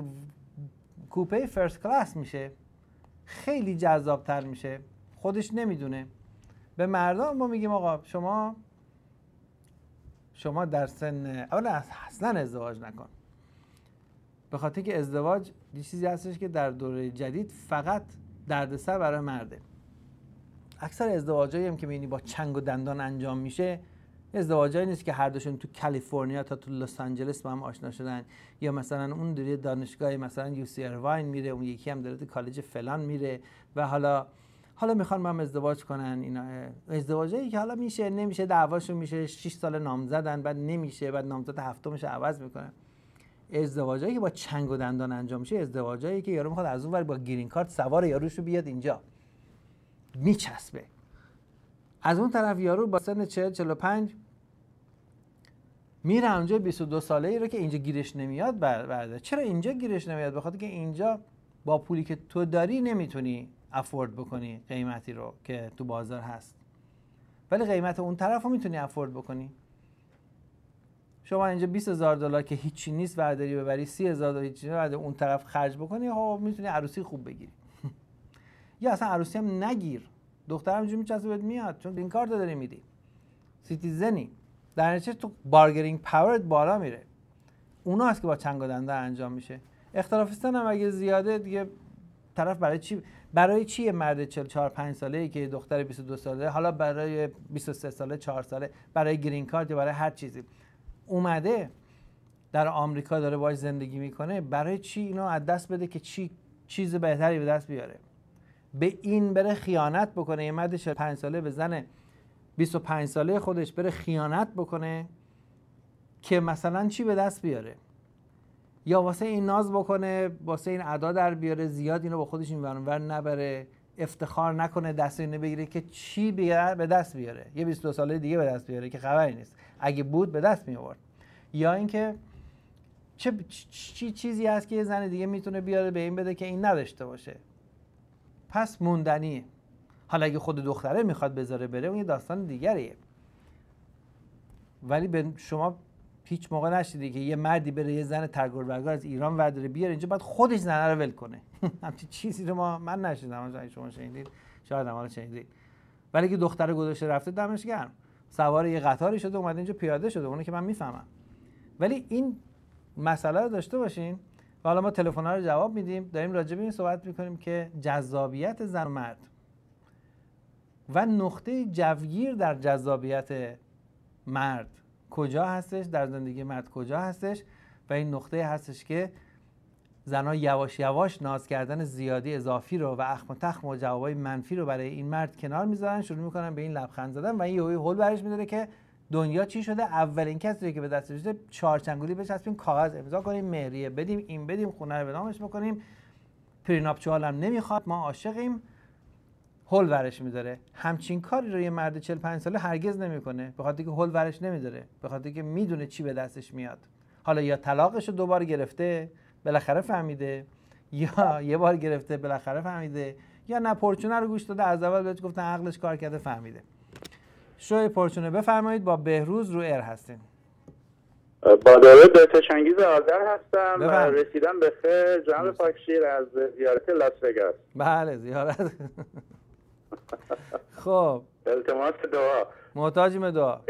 کوپه فرست کلاس میشه، خیلی جذابتر میشه، خودش نمیدونه. به مردان ما میگیم آقا شما در سن اولا اصلا ازدواج نکن، به خاطر که ازدواج یه چیزی هستش که در دوره جدید فقط دردسر برای مرده. اکثر ازدواجایی هم که میبینی با چنگ و دندان انجام میشه، ازدواجایی نیست که هر دوشون تو کالیفرنیا تا تو لس آنجلس با هم آشنا شدن، یا مثلا اون داره دانشگاه مثلا یو سی ایروین میره، اون یکی هم داره تو کالج فلان میره و حالا حالا میخوان با هم ازدواج کنن. اینا ازدواجایی که حالا میشه نمیشه، دعواشون میشه، 6 سال نامزدن بعد نمیشه، بعد نامزد هفتمش عوض میکنن. ازدواجایی که با چنگ و دندان انجام میشه، ازدواجایی که یارو میخواد از اون ور با گرین کارت سوار یاروشو بیاد اینجا میچسبه. از اون طرف یارو با سن 40-45 میره اونجا 22 ساله‌ای رو که اینجا گیرش نمیاد برده. چرا اینجا گیرش نمیاد؟ بخاطر که اینجا با پولی که تو داری نمیتونی افورد بکنی قیمتی رو که تو بازار هست، ولی قیمت اون طرف رو میتونی افورد بکنی. شما اینجا $20,000 که هیچی نیست برداری ببری، $30,000 هیچی نیست برداری اون طرف خرج بکنی، خب میتونی عروسی خوب بگیری. یا اصلا عروسی هم نگیر، دخترم اینجوری میچسبه بهت میاد، چون این کارت داری میدی، سیتیزنی، در نتیجه تو بارگینینگ پاورت بالا میره. اونا هست که با چنگ و دنده انجام میشه. اختلاف سن هم اگه زیاده دیگه طرف برای چی مرد 44-5 ساله‌ای که دختر 22 ساله، حالا برای 23 ساله 4 ساله، برای گرین کارت یا برای هر چیزی اومده در آمریکا داره باهاش زندگی میکنه، برای چی اینو از دست بده که چیز بهتری به دست بیاره؟ به این بره خیانت بکنه، یه مرد 45 ساله به زن 25 ساله خودش بره خیانت بکنه که مثلا چی به دست بیاره؟ یا واسه این ناز بکنه، واسه این ادا در بیاره، زیاد اینو با خودش این ور نبره، افتخار نکنه، دست اینو بگیره که چی به دست بیاره، یه 22 ساله دیگه به دست بیاره که خبری نیست، اگه بود به دست می آورد. یا اینکه چه چیزی هست که یه زن دیگه میتونه بیاره به این بده که این نداشته باشه، پس موندنیه. حالا اگه خود دختره میخواد بذاره بره، اون یه داستان دیگریه. ولی به شما هیچ موقع نشیدی که یه مردی بره یه زن ترگور برگار از ایران ورداره بیاره اینجا بعد خودش زنه رو ول کنه. همچین چیزی رو من نشیدم. شما شنیدید؟ شاید هم شنیدید. ولی که دختره گذاشته رفته دمش گرم، سوار یه قطاری شده اومده اینجا پیاده شده، اونو که من میفهمم. ولی این مسئله رو داشته باشین و حالا ما تلفن‌ها رو جواب میدیم، داریم راجع به این صحبت میکنیم که جذابیت زن و مرد و نقطه جوگیر در جذابیت مرد کجا هستش، در زندگی مرد کجا هستش، و این نقطه هستش که زنها یواش یواش ناز کردن زیادی اضافی رو و اخم و تخم و جوابای منفی رو برای این مرد کنار میذارن، شروع میکنن به این لبخند زدن و این یهویی هول برش میداره که دنیا چی شده. اولین کسی که به دست رسیده چهارچنگولی بچسبیم، کاغذ امضا کنیم، مهریه بدیم، این بدیم، خونه رو به نامش بکنیم، پریناپچوال هم نمیخواد، ما عاشقیم، هول ورش میداره. همچین کاری رو یه مرد 45 ساله هرگز نمیکنه، به خاطر که هول ورش نمیداره، به خاطر که میدونه چی به دستش میاد. حالا یا طلاقش رو دوبار گرفته بالاخره فهمیده، یا یه بار گرفته بالاخره فهمیده، یا نه پرچونه رو گوش داده از اول بهش گفتن عقلش کار کرده فهمیده. شوی پرچونه بفرمایید، با بهروز رو ایر هستین. با درود دکتر چنگیز آذر هستم. رسیدم به خیر جناب پاکشیر از زیارت لاس وگاس. بله زیارت. خب التماس دعا. محتاجیم دعا.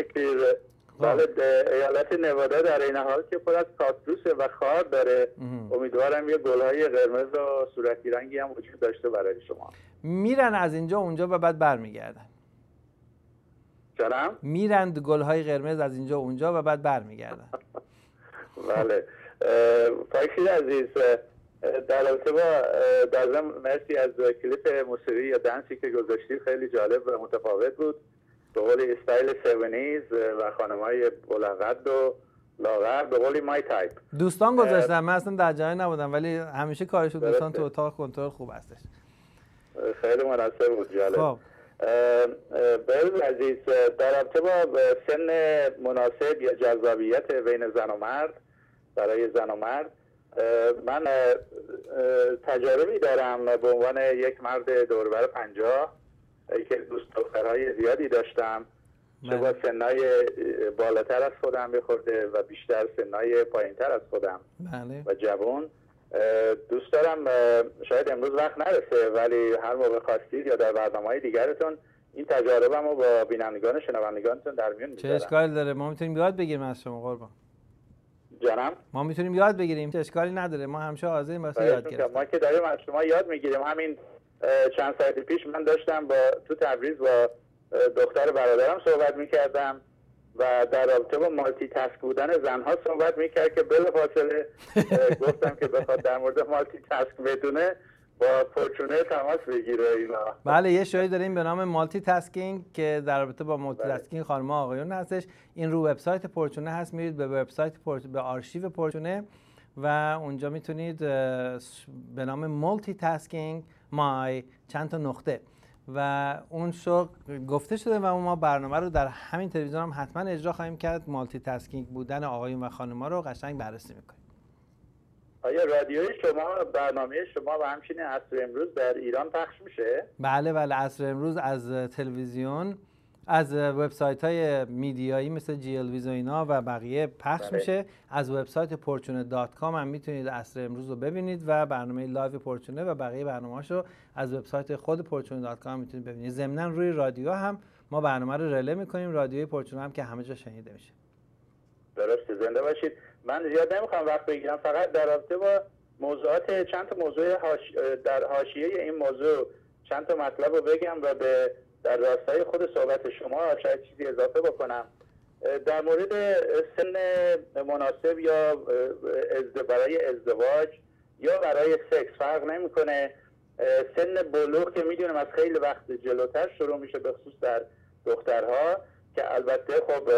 بله ایالت نوادا در این حال که پر از کاکتوسه و خار داره، امیدوارم یه گل‌های قرمز و صورتی رنگی هم وجود داشته برای شما. میرن از اینجا اونجا و بعد برمیگردن. جانم؟ میرند گل‌های قرمز از اینجا اونجا و بعد برمیگردن. بله. پاکشیر عزیز، در رابطه با در مرسی از کلیپ موسیقی یا دنسی که گذاشتی، خیلی جالب و متفاوت بود، به قول استایل 70s و خانم‌های بلند و لاغر، به قول مای تایپ. دوستان گذاشتن، من اصلا در جای نبودم ولی همیشه کارشو دوستان تو اتاق کنترل خوب هستش. خیلی مناسب بود، جالب. خب بهروز عزیز، در رابطه با سن مناسب یا جذابیت بین زن و مرد، برای زن و مرد، من تجاربی دارم به عنوان یک مرد دوربر 50 که دوست دخترهای زیادی داشتم، چه با سنای بالاتر از خودم بخورده و بیشتر سنای پایینتر از خودم و جوان. دوست دارم، شاید امروز وقت نرسه ولی هر موقع خواستید یا در برنامه‌های دیگرتون این تجاربم رو با بینندگان و شنوندگانتون در میون میذارم. چه اشکالی داره؟ ما میتونیم یاد بگیریم از شما قربان. جانم؟ ما میتونیم یاد بگیریم، چه اشکالی نداره، ما همیشه حاضریم واسه یاد گرفتن. ما که داریم از شما یاد میگیریم. همین چند ساعت پیش من داشتم تو تبریز با دختر برادرم صحبت میکردم و در رابطه با مالتی تاسک بودن زنها صحبت میکرد که بلافاصله گفتم که بخواد در مورد مالتی تاسک بدونه با فورچونه تماس بگیره اینا. بله یه شوی داریم به نام مالتی تاسکینگ که در رابطه با مالتی تاسکینگ خانم آقایون هستش. این رو وبسایت پورچونه هست، میرید به وبسایت به آرشیو پورچونه و اونجا میتونید به نام مالتی تاسکینگ مای چند تا نقطه و اون شو گفته شده و ما برنامه رو در همین تلویزیون هم حتما اجرا خواهیم کرد. مالتی تاسکینگ بودن آقایون و خانم‌ها رو قشنگ بررسی میکنیم. آیا رادیوی شما، برنامه شما و همچنین عصر امروز در ایران پخش میشه؟ بله عصر امروز از تلویزیون، از وبسایت‌های میدیایی مثل GLViz و اینا و بقیه پخش میشه. از وبسایت portune.com هم میتونید عصر امروز رو ببینید و برنامه لایو پورچونه و بقیه برنامه‌هاشو از وبسایت خود portune.com میتونید ببینید. ضمناً روی رادیو هم ما برنامه رو رله میکنیم، رادیوی پورچونه هم که همه جا شنیده میشه. درسته، زنده باشید. من زیاد نمیخوام وقت بگیرم، فقط در رابطه با موضوعات چند تا موضوع در حاشیه این موضوع چند تا مطلب رو بگم و در راستای خود صحبت شما شاید چیزی اضافه بکنم. در مورد سن مناسب یا برای ازدواج یا برای سکس فرق نمیکنه. سن بلوغ که میدونم از خیلی وقت جلوتر شروع میشه، به خصوص در دخترها که البته خب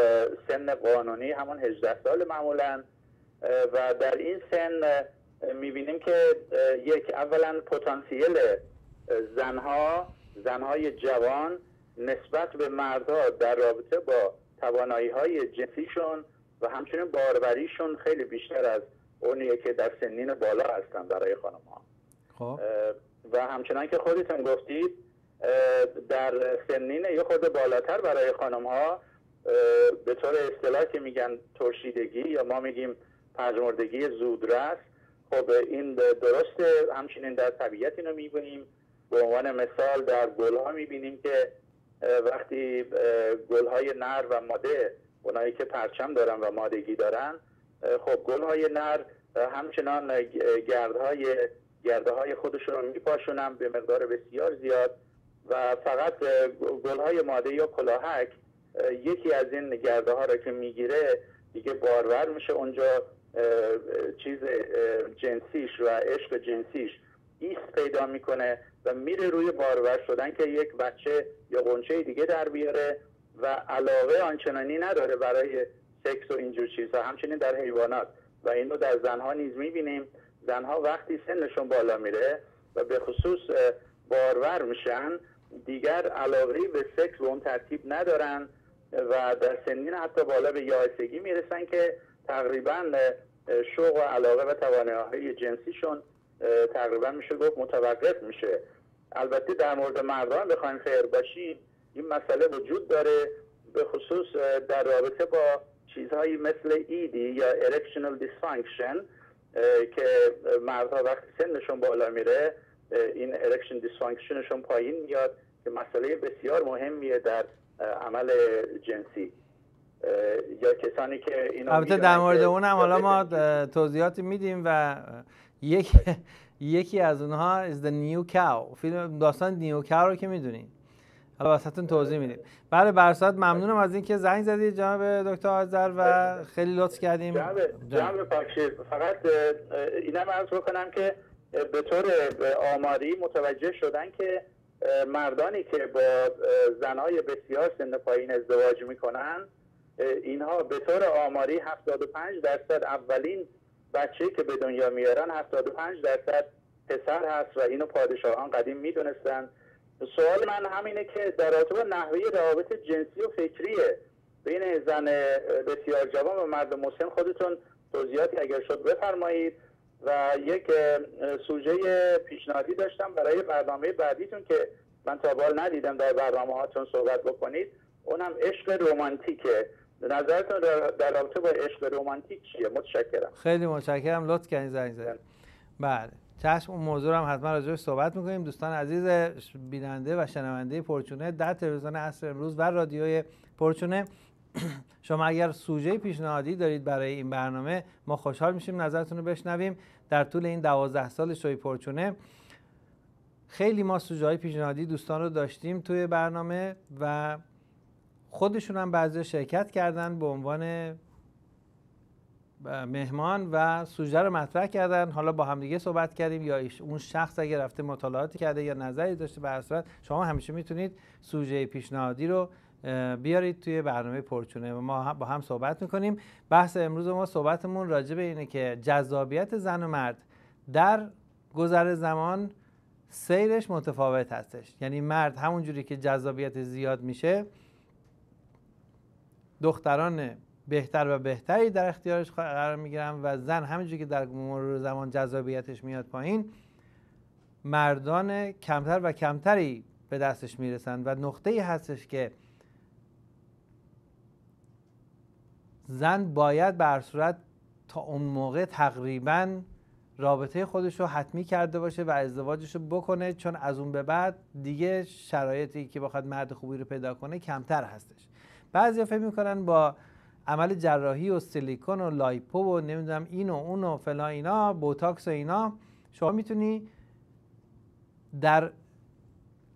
سن قانونی همون 18 سال معمولا و در این سن میبینیم که اولا پتانسیل زنهای جوان نسبت به مردها در رابطه با توانایی‌های جنسیشون و همچنین باروریشون خیلی بیشتر از اونیه که در سنین بالا هستن برای خانم‌ها. خب و همچنان که خودتون گفتید در سنین یه خود بالاتر برای خانم‌ها به طور اصطلاح که میگن ترشیدگی یا ما میگیم پژمردگی زودرس، خب این درسته. همچنین در طبیعت اینو میبینیم. به عنوان مثال در گلها میبینیم که وقتی گلهای نر و ماده، اونایی که پرچم دارن و مادگی دارن، خب گلهای نر همچنان گرده های خودشون رو میپاشونن به مقدار بسیار زیاد و فقط گلهای ماده یا کلاهک یکی از این گرده ها رو که میگیره دیگه بارور میشه، اونجا چیز جنسیش و عشق جنسیش ایست پیدا میکنه و میره روی بارور شدن که یک بچه یا غنچه دیگه در بیاره و علاقه آنچنانی نداره برای سکس و اینجور چیزها. همچنین در حیوانات و اینو در زنها نیز میبینیم. زنها وقتی سنشون بالا میره و به خصوص بارور میشن دیگر علاقه به سکس به اون ترتیب ندارن و در سنین حتی بالا به یائسگی میرسن که تقریبا شوق و علاقه و توانایی‌های جنسیشون تقریبا میشه گفت متوقف میشه. البته در مورد مردان بخوایم خیر باشیم این مسئله وجود داره، به خصوص در رابطه با چیزهایی مثل ایدی یا erectional dysfunction که مردها وقتی سنشون بالا میره این erection dysfunctionشون پایین میاد که مسئله بسیار مهمیه در عمل جنسی. یا کسانی که اینو البته در مورد اون هم حالا ما توضیحاتی میدیم و یکی از اونها is the new cow، فیلم داستان نیو کاو رو که میدونین، حالا واسهتون توضیح میدیم. بله برسات ممنونم از اینکه زنگ زدید جناب دکتر آذر و خیلی لطف کردیم. جناب پاکشیر، فقط اینم عرض بکنم که به طور آماری متوجه شدن که مردانی که با زنهای بسیار سن پایین ازدواج میکنن اینها به طور آماری 75% اولین بچه‌ای که به دنیا میارن 75% پسر هست و اینو پادشاهان قدیم میدونستن. سوال من همینه که در رابطه با نحوه روابط جنسی و فکریه بین زن بسیار جوان و مرد مسن خودتون توضیحاتی اگر شد بفرمایید و یک سوژه پیشنهادی داشتم برای برنامه بعدیتون که من تا بال ندیدم در برنامه هاتون صحبت بکنید، اونم عشق رمانتیکه. نظرتون در رابطه با عشق رمانتیک چیه؟ متشکرم. خیلی متشکرم، لطف کردین زنگ زدید. بله چشم، اون موضوع هم حتما راجعش صحبت میکنیم. دوستان عزیز بیننده و شنونده پورچونه در تلویزیون عصر امروز و رادیوی پورچونه، شما اگر سوژه پیشنهادی دارید برای این برنامه ما خوشحال میشیم نظرتون رو بشنویم. در طول این 12 سال شوی پورچونه خیلی ما سوژه‌های پیشنهادی دوستان رو داشتیم توی برنامه و خودشون هم بعضی شرکت کردن به عنوان مهمان و سوژه رو مطرح کردن، حالا با همدیگه صحبت کردیم یا اون شخص اگه رفته مطالعاتی کرده یا نظری داشته، به هر صورت شما همیشه میتونید سوژه پیشنهادی رو بیارید توی برنامه پرچونه و ما با هم صحبت میکنیم. بحث امروز ما صحبتمون راجع به اینه که جذابیت زن و مرد در گذر زمان سیرش متفاوت هستش. یعنی مرد همونجوری که جذابیت زیاد میشه دختران بهتر و بهتری در اختیارش قرار میگیرن و زن همونجوری که در مرور زمان جذابیتش میاد پایین مردان کمتر و کمتری به دستش میرسن و نقطه‌ای هستش که زن باید به هر صورت تا اون موقع تقریباً رابطه خودش رو حتمی کرده باشه و ازدواجش رو بکنه، چون از اون به بعد دیگه شرایطی که بخواد مرد خوبی رو پیدا کنه کمتر هستش. بعضیا فکر میکنن با عمل جراحی و سیلیکون و لایپو و نمیدونم این و اون و فلان اینا، بوتاکس و اینا، شما میتونی در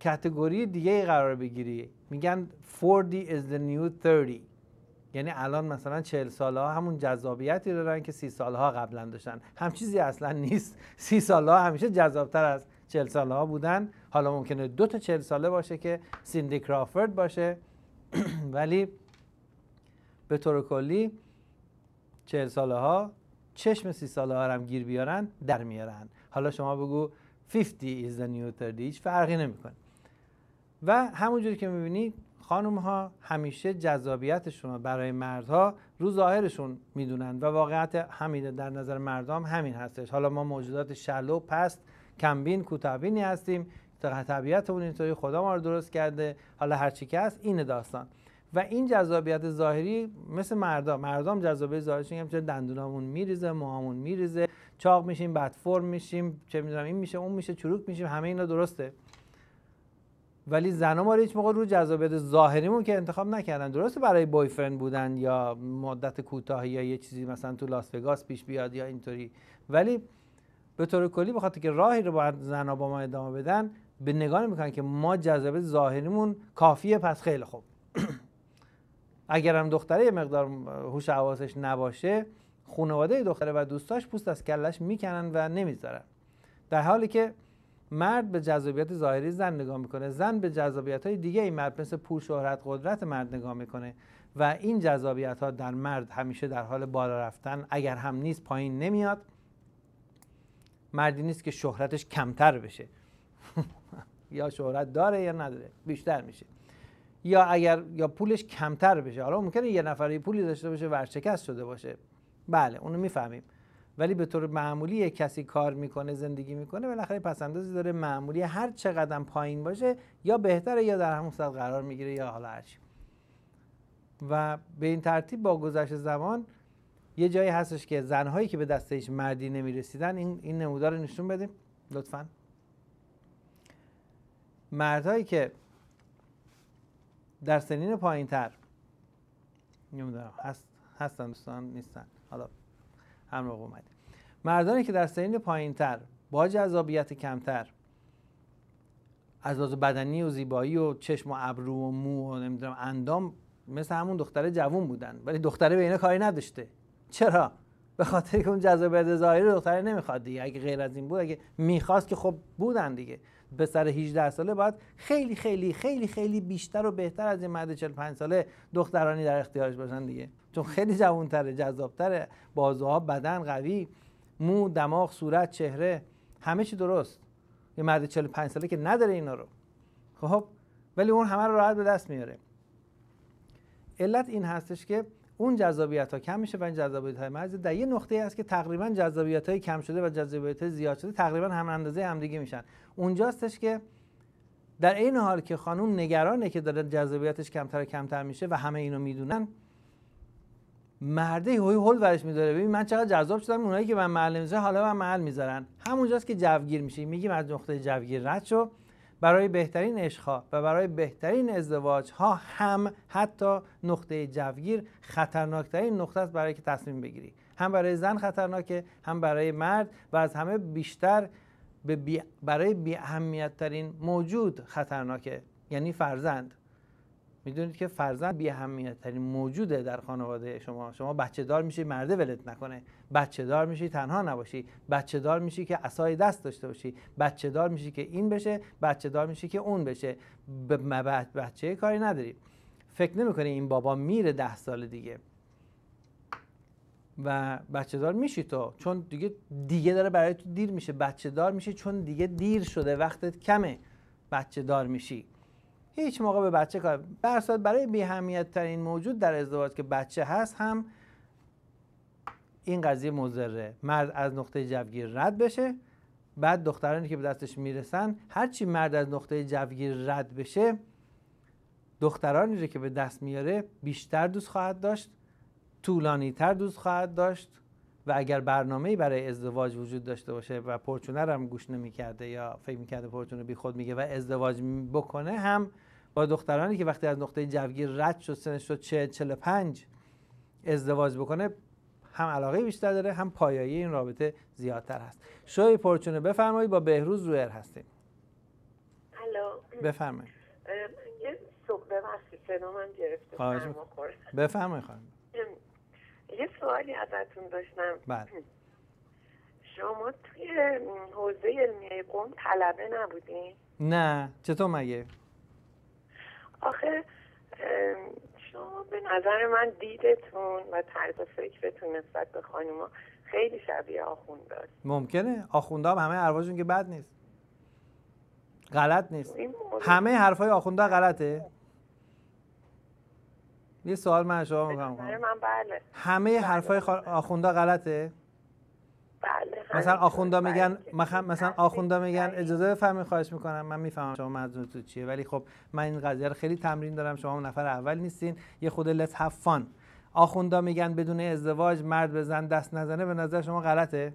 کاتگوری دیگه قرار بگیری. میگن 40 is the new 30. یعنی الان مثلا 40 ساله ها همون جذابیتی دارن که 30 ساله ها قبلا داشتن. هم چیزی اصلا نیست. 30 ساله ها همیشه جذابتر از 40 ساله ها بودن. حالا ممکنه 2 تا 40 ساله باشه که سیندی کرافورد باشه ولی به طور کلی 40 ساله ها چشم 30 ساله ها هم گیر بیارن در میارن. حالا شما بگو 50 is the new 30، هیچ فرقی نمیکنه. و همونجوری که میبینید خانم ها همیشه جذابیتشون برای مردها رو ظاهرشون میدونن و واقعیت همین در نظر مردم همین هستش. حالا ما موجودات شلو، پست، کمبین، کوتاه‌بینی هستیم، طبیعتمون اینطوری، خدا ما رو درست کرده، حالا هر چی که هست اینه داستان. و این جذابیت ظاهری مثل مردم جذابیت ظاهریشون هم چه دندونامون میریزه، موهامون میریزه، چاق میشیم، بد فرم میشیم، چه میدونم این میشه اون میشه، چروک میشیم، همه اینا درسته. ولی زنا ما رو هیچ موقع رو جذابیت ظاهریمون که انتخاب نکردن. درسته برای بوی فرند بودن یا مدت کوتاهی یا یه چیزی مثلا تو لاس وگاس پیش بیاد یا اینطوری، ولی به طور کلی بخاطر که راهی رو باید زنا با ما ادامه بدن به نگاه نمیکنن که ما جذابیت ظاهریمون کافیه، پس خیلی خوب. اگرم دختره یه مقدار هوش حواسش نباشه، خانواده دختره و دوستاش پوست از کلش میکنن و نمیذارن. در حالی که مرد به جذابیت ظاهری زن نگاه میکنه، زن به جذابیت‌های دیگه ای مرد مثل پول، شهرت، قدرت مرد نگاه میکنه و این جذابیت‌ها در مرد همیشه در حال بالا رفتن، اگر هم نیست پایین نمیاد. مردی نیست که شهرتش کمتر بشه یا شهرت داره یا نداره، بیشتر میشه، یا پولش کمتر بشه. حالا ممکنه یه نفری پولی داشته باشه ورشکست شده باشه، بله اونو میفهمیم، ولی به طور معمولی کسی کار میکنه، زندگی میکنه، بالاخره پسندازی داره، معمولی هر چقدر پایین باشه یا بهتره یا در همون سطح قرار میگیره یا حالا هرچی. و به این ترتیب با گذشت زمان یه جایی هستش که زنهایی که به دست هیچ مردی نمیرسیدن، این نمودار رو نشون بدیم لطفاً. مردهایی که در سنین پایین‌تر، نمیدونم هستن دوستان نیستن، حالا هم موقع اومدیم، مردانی که در سنین پایین‌تر با جذابیت کمتر از لحاظ بدنی و زیبایی و چشم و ابرو و مو و نمیدونم اندام مثل همون دختره جوون بودن، ولی دختره به اینا کاری نداشته. چرا؟ به خاطر که اون جذابیت ظاهری دختره نمیخواد دیگه. اگه غیر از این بود، اگه میخواست که خب بودن دیگه. به سر 18 ساله باید خیلی خیلی خیلی خیلی بیشتر و بهتر از این مرد 45 ساله دخترانی در اختیارش باشن دیگه، چون خیلی جوان‌تره، جذاب‌تره، بازوها، بدن قوی، مو، دماغ، صورت، چهره، همه چی درست. یه مرد 45 ساله که نداره اینا رو، خب ولی اون همه رو راحت به دست میاره. علت این هستش که اون جذابیت‌ها کم میشه و این جذابیت‌های محض در یه نقطه‌ای هست که تقریباً جذابیت‌های کم شده و جذابیت‌های زیاد شده تقریباً هم اندازه همدیگه میشن. اونجاستش که در این حال که خانوم نگرانه که داره جذابیتش کمتر و کمتر میشه و همه اینو میدونن، مرده هوی هول ورش میذاره. ببین من چقدر جذاب شدم، اونایی که من محل میذارن حالا من محل میذارن. همونجاست که جوگیر میشه. میگیم از نقطه جوگیر رد شو، برای بهترین عشق‌ها و برای بهترین ازدواج‌ها هم حتی نقطه جوگیر خطرناکترین نقطه است برای که تصمیم بگیری. هم برای زن خطرناکه، هم برای مرد، و از همه بیشتر برای بی اهمیت ترین موجود خطرناکه، یعنی فرزند. میدونید که فرزند بی اهمیت ترین موجوده در خانواده شما. شما بچه دار میشی مرده ولت نکنه، بچه دار میشی تنها نباشی، بچه دار میشی که عصای دست داشته باشی، بچه دار میشی که این بشه، بچه دار میشی که اون بشه. بچه کاری نداری. فکر نمیکنی این بابا میره 10 سال دیگه و بچه دار میشی تو، چون دیگه داره برای تو دیر میشه. بچه دار میشی چون دیگه دیر شده، وقتت کمه، بچه دار میشی. هیچ موقع به بچه کار برصد برای بی اهمیت ترین موجود در ازدواج که بچه هست هم این قضیه مضره. مرد از نقطه جوگیر رد بشه، بعد دخترانی که به دستش میرسن، هرچی مرد از نقطه جوگیر رد بشه، دخترانی رو که به دست میاره بیشتر دوست خواهد داشت، طولانی تر دوست خواهد داشت و اگر برنامه‌ای برای ازدواج وجود داشته باشه و پرچونه رو هم گوش نمی‌کرده یا فکر می‌کرده پرچونه بی خود میگه و ازدواج بکنه، هم با دخترانی که وقتی از نقطه جوگیر رد شد، سنش شد 40-45 ازدواج بکنه، هم علاقه بیشتر داره، هم پایایی این رابطه زیادتر هست. شوی پرچونه بفرمایید، با بهروز روی ایر هستیم. الو بفرمایید. یه صبح ببخشید صدام هم گرفته. بفرمایید خانم. یه سوالی ازتون داشتم. بله. شما توی حوزه علمیه قم طلبه نبودین؟ نه، چطور مگه؟ آخه شما به نظر من دیدتون و طرز فکرتون نسبت به خانوما خیلی شبیه آخوند داشت. ممکنه آخوندا هم همه حرفاشون که بد نیست، غلط نیست. همه حرفای آخوندا غلطه؟ یه سوال من شما میکنم. بله. همه حرفای آخوندا غلطه؟ بله. مثلا آخوندا میگن اجازه بفرمایید خواهش میکنم، من میفهمم شما منظورتون چیه، ولی خب من این قضیه رو خیلی تمرین دارم، شما نفر اول نیستین، یه خود let's have fun. آخوندا میگن بدون ازدواج مرد به زن دست نزنه، به نظر شما غلطه؟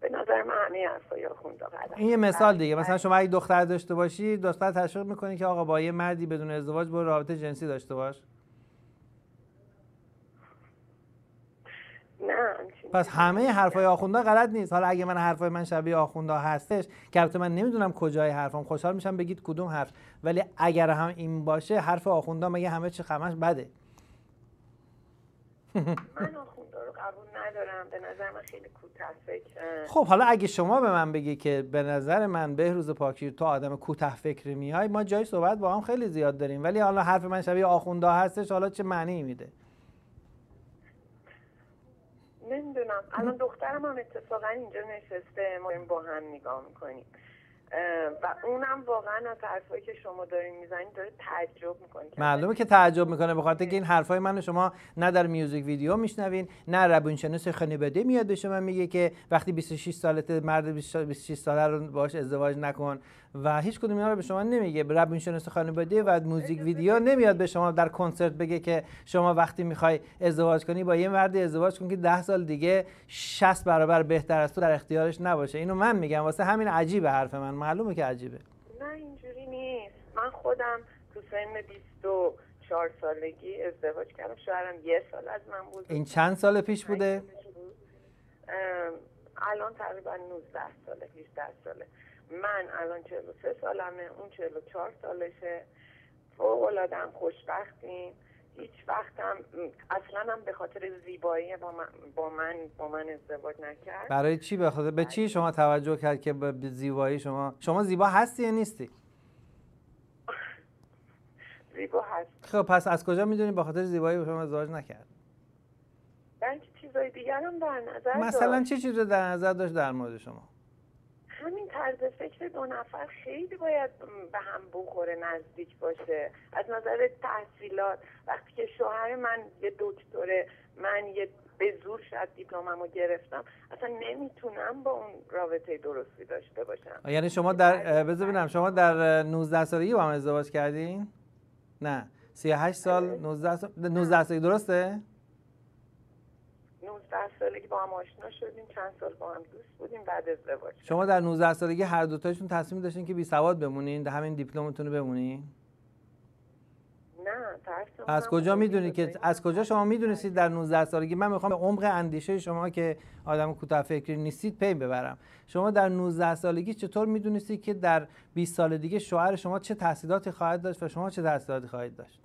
به نظر من همه حرفای آخوندا غلطه. این یه مثال دیگه. مثلا شما اگه دختر داشته باشی، دختر تشویق میکنی که آقا با یه مردی بدون ازدواج برو رابطه جنسی داشته باش؟ نه. پس همه حرفای آخوندا غلط نیست. حالا اگه حرفای من شبیه آخوندا هستش که البته من نمیدونم کجای حرفم، خوشحال میشم بگید کدوم حرف، ولی اگر هم این باشه حرف آخوندا مگه همه چی خمش بده؟ من آخوندا رو قبول ندارم، به نظر من خیلی کوتاه فکر. خب حالا اگه شما به من بگی که به نظر من بهروز پاکی تو آدم کوتاه فکری میای، ما جای صحبت با هم خیلی زیاد داریم، ولی حالا حرف من شبیه آخوندا هستش، حالا چه معنی میده؟ نمیدونم. الان دخترم هم اتفاقا اینجا نشسته، ما با هم نگاه میکنیم و اونم واقعا از حرفایی که شما دارین میزنین داره تعجب میکنه. معلومه که تعجب میکنه، به خاطر که این حرفای منو شما نه در میوزیک ویدیو میشنوین، نه روانشناس خانواده میاد به شما میگه که وقتی 26 سالته مرد 26 ساله رو باهاش ازدواج نکن و هیچ کدوم اینا رو به شما نمیگه. روانشناس خانواده و موزیک ویدیو نمیاد به شما در کنسرت بگه که شما وقتی میخوای ازدواج کنی با یه مرد ازدواج کن که 10 سال دیگه 60 برابر بهتر از تو در اختیارش نباشه. اینو من میگم، واسه همین عجیبه حرف من. معلومه که عجیبه. نه اینجوری نیست. من خودم تو سن 24 سالگی ازدواج کردم، شوهرم 1 سال از من بود. این چند سال پیش بوده؟ الان تقریبا 19 ساله، 18 ساله. من الان 43 سالمه، اون 44 سالشه. فوق‌العاده هم خوشبختیم. هیچ وقتم اصلا هم به خاطر زیبایی با من ازدواج نکرد. برای چی؟ به چی شما توجه کرد که به زیبایی شما زیبا هستی یا نیستی؟ زیبا هست. خب پس از کجا میدونی به خاطر زیبایی با شما ازدواج نکرد؟ من چیزای دیگر هم در نظر داشت. مثلا چه چیزی رو در نظر داشت در مورد شما؟ همین طرز فکر دو نفر خیلی باید به هم بخوره، نزدیک باشه. از نظر تحصیلات، وقتی که شوهر من یه دکتره، من یه به زور شاید دیپلممو گرفتم، اصلا نمیتونم با اون رابطه درستی داشته باشم. یعنی شما بذار ببینم، شما در 19 سالگی با هم ازدواج کردین؟ نه 38 سال 19 سالگی درسته؟ 19 سالگی با هم آشنا شدیم، چند سال با هم دوست بودیم، بعد ازدواج. شما در 19 سالگی هر دو تاشون تصمیم داشتین که بی سواد بمونین، همین دیپلمتون رو بمونین؟ از کجا میدونی که از کجا شما میدونستید در 19 سالگی؟ من میخوام به عمق اندیشه شما که آدم کوتاه فکری نیستید پی ببرم. شما در 19 سالگی چطور میدونستید که در 20 سال دیگه شوهر شما چه تحصیلاتی خواهد داشت و شما چه تحصیلاتی خواهید داشت؟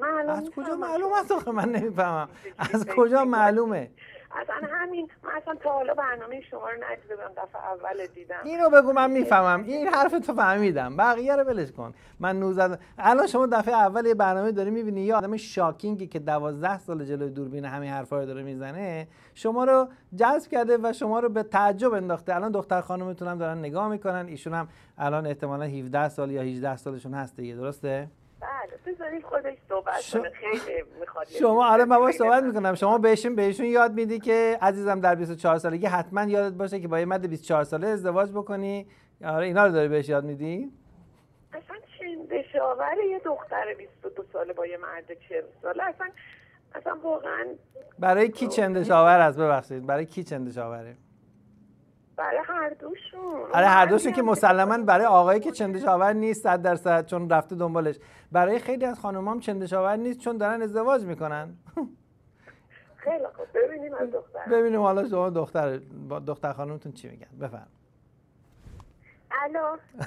معلومه. از کجا معلومه؟ آخه من نمیفهمم. از کجا معلومه؟ اصلا همین، من اصلا تا حالا برنامه شما رو ندیده بودم، دفعه اول دیدم. اینو بگو من میفهمم. این حرف تو فهمیدم، بقیه رو ولش کن. من 19 الان شما دفعه اول یه برنامه داری میبینی یه آدم شاکینگی که 12 سال جلوی دوربین همین حرفا رو داره میزنه، شما رو جذب کرده و شما رو به تعجب انداخته. الان دختر خانومتون هم دارن نگاه میکنن، ایشون هم الان احتمالاً 17 سال یا 18 سالشون هست دیگه، درسته؟ بله، بذارید خودش صحبت کنه، خیلی میخواد. شما آره من باهاش صحبت میکنم، شما بهشون یاد میدی که عزیزم در 24 سالگی حتما یادت باشه که با یه مرد 24 ساله ازدواج بکنی. آره اینا رو داری بهش یاد میدی؟ اصلا چندشاور یه دختر 22 ساله با یه مرد 40 ساله، اصلا واقعا برای کی چندشاور است؟ ببخشید برای کی چندشاوره؟ برای هر دوشون. آره هر دوشون که مسلماً برای آقایی که چندشاور نیست 100% چون رفته دنبالش. برای خیلی از خانومام چندشاور نیست چون دارن ازدواج میکنن. خیلی خوب، ببینیم از دختر. ببینیم حالا شما دختر خانومتون چی میگن. بفرمایید.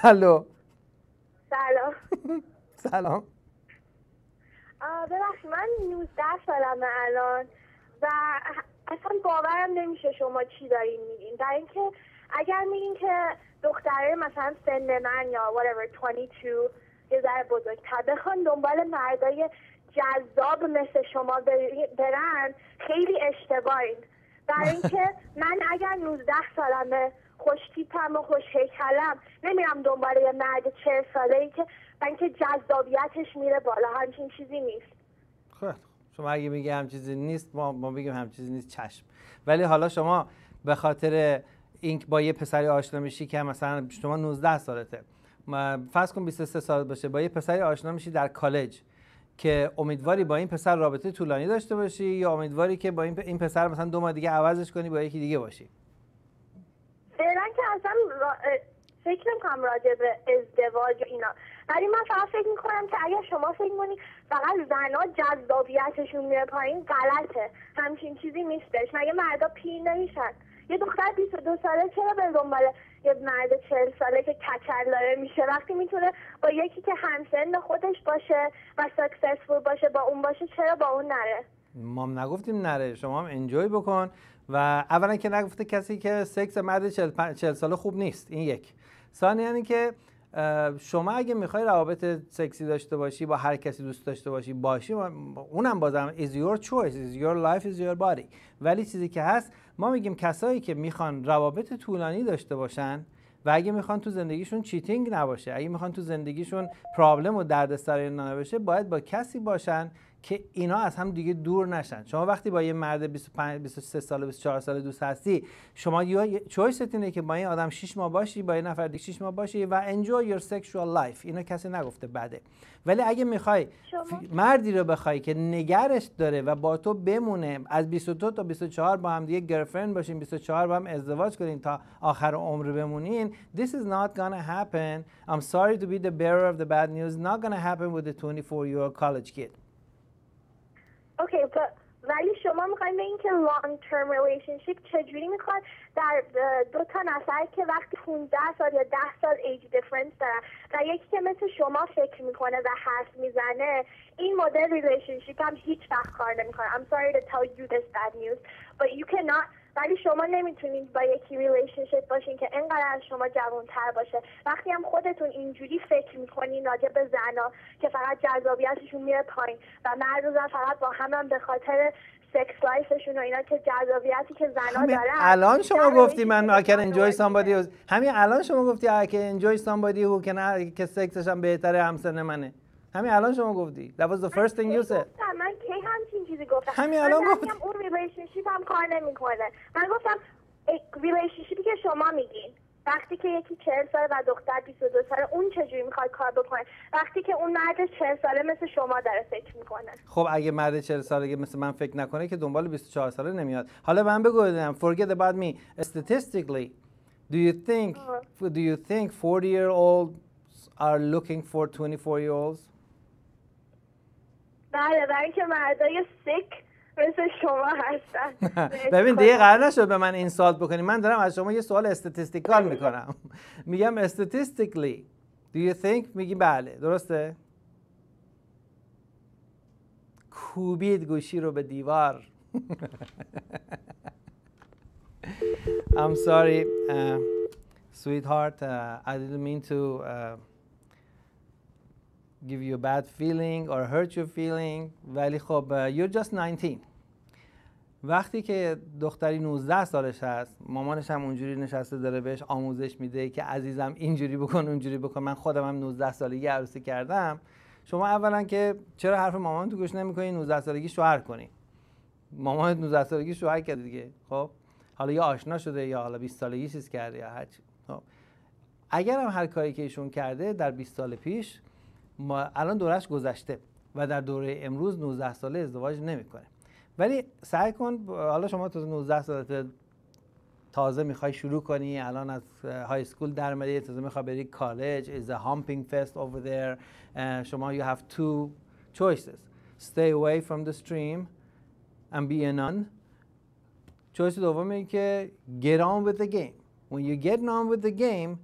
الو. سلام. سلام. ببخشید من 19 سالمه الان و اصلا باورم نمیشه شما چی دارین میگین. در اینکه اگر میگین که دختره مثلا سن من یا whatever 22 یه ذره بزرگتر بخوان دنبال مردای جذاب مثل شما برن، خیلی اشتباهین. برای اینکه من اگر 19 سالمه خوشتیپم و خوش هیکلم نمیرم دنبال یه مرد 40 ساله‌ای که اینکه جذابیتش میره بالا. همچین چیزی نیست. خب شما اگه میگه هم چیزی نیست ما بگیم هم چیزی نیست، چشم. ولی حالا شما به خاطر اینکه با یه پسری آشنا میشی که مثلا شما 19 سالته، فرض کن 23 سال باشه، با یه پسری آشنا میشی در کالج که امیدواری با این پسر رابطه طولانی داشته باشی یا امیدواری که با این پسر مثلا 2 ماه دیگه عوضش کنی با یکی دیگه باشی؟ فعلا که اصلا فکر نمی‌کنم راجع به ازدواج و اینا، ولی من فقط فکر می‌کنم که اگر شما فکر کنی فقط زن‌ها جذابیتشون میره پایین، غلطه. همچین چیزی نیستش. مگه مردا پیر نمیشن؟ یه دختر 22 ساله چرا به دنبال یه مرد 40 ساله که کچل داره میشه وقتی میتونه با یکی که همسن خودش باشه و ساکسسفول باشه با اون باشه؟ چرا با اون نره؟ ما هم نگفتیم نره، شما هم انجوی بکن. و اولا که نگفته کسی که سکس مرد 40 ساله خوب نیست، این یک. ثانیاً اینه که شما اگه میخوای روابط سکسی داشته باشی با هر کسی دوست داشته باشی اونم بازم is your choice, is your life, is your body. ولی چیزی که هست ما میگیم کسایی که میخوان روابط طولانی داشته باشن و اگه میخوان تو زندگیشون چیتینگ نباشه، اگه میخوان تو زندگیشون پرابلم و دردسر نباشه، باید با کسی باشن که اینا از هم دیگه دور نشن. شما وقتی با یه مرد 25 23 ساله 24 ساله دوست هستی، شما یه چویست اینه که با این آدم 6 ماه باشی، با این نفر دیگه 6 ماه باشی و enjoy your sexual life. اینا کسی نگفته بده. ولی اگه میخوای مردی رو بخوای که نگرش داره و با تو بمونه، از 22 تا 24 با هم دیگه گرلفرند باشین، 24 با هم ازدواج کنین تا آخر عمر بمونین، this is not gonna happen. I'm sorry to be the bearer of the bad news. Not gonna happen with a 24-year-old college kid. اوکی، ولی شما میخواین به این که لانگ ترم ریلیشنشیپ چجوری میخواد در 2 تا نفر که وقتی 15 سال یا 10 سال ایج دیفرنس دارن و یکی که مثل شما فکر میکنه و حرف میزنه، این مدل ریلیشنشیپ هم هیچ وقت کار نمیکنه. I'm sorry to tell you this bad news but you cannot. ولی شما نمیتونید با یکی ریلیشنشیپ باشین که اینقدر از شما جوان‌تر باشه. وقتی هم خودتون اینجوری فکر میکنین راجع به زنا که فقط جذابیتشون میره پایین و مرد و زن فقط با هم به خاطر سکس لایفشون و اینا که جذابیتی که زنا دارن. الان شما گفتی من I can enjoy somebody. همین الان شما گفتی I can enjoy somebody who can که سکسش هم بهتره همسن منه. همین الان شما گفتی. That was the first thing you said. من کی همچین چیزی گفتم؟ همین الان گفتی. اون ریلیشنشیپ هم کار نمیکنه. من گفتم ریلیشنشیپی که شما میگین وقتی که یکی 40 ساله و دختر 22 ساله اون چجوری میخواد کار بکنه وقتی که اون مرد 40 ساله مثل شما داره فکر میکنه؟ خب اگه مرد 40 ساله مثل من فکر نکنه که دنبال 24 ساله نمیاد. حالا من بگو بدونم forget about me statistically do you think 40-year-old are looking for 24-year-olds? بله، برای اینکه مردای سیک مثل شما هستن. ببین دیگه قرار نشد به من اینسالت بکنی. من دارم از شما یه سوال استاتستیکال میکنم. میگم statistically do you think؟ میگی بله، درسته؟ کوبید گوشی رو به دیوار. I'm sorry, sweetheart. I didn't mean to give you a bad feeling or hurt your feeling. ولی خب you're just 19. وقتی که دختری 19 سالش هست، مامانش هم اونجوری نشسته داره بهش آموزش میده که عزیزم اینجوری بکن اونجوری بکن. من خودم هم 19 سالگی عروسی کردم. شما اولا که چرا حرف مامان تو گوش نمیکنی 19 سالگی شوهر کنی؟ مامان 19 سالگی شوهر کرده دیگه. خب حالا یا آشنا شده یا حالا 20 سالگی چیز کرده یا هر چی. خب اگر هم هر کاری که ایشون کرده در 20 سال پیش، ما الان دورش گذشته و در دوره امروز 19 ساله ازدواج نمیکنه. ولی سعی کن، حالا شما تا 19 سالته تازه میخوای شروع کنی، الان از های اسکول در اومدی، تازه میخوای بری کالج. is a humping fest over there. شما you have two choices: stay away from the stream and be a nun. choice دوم اینه که get on with the game. when you get on with the game،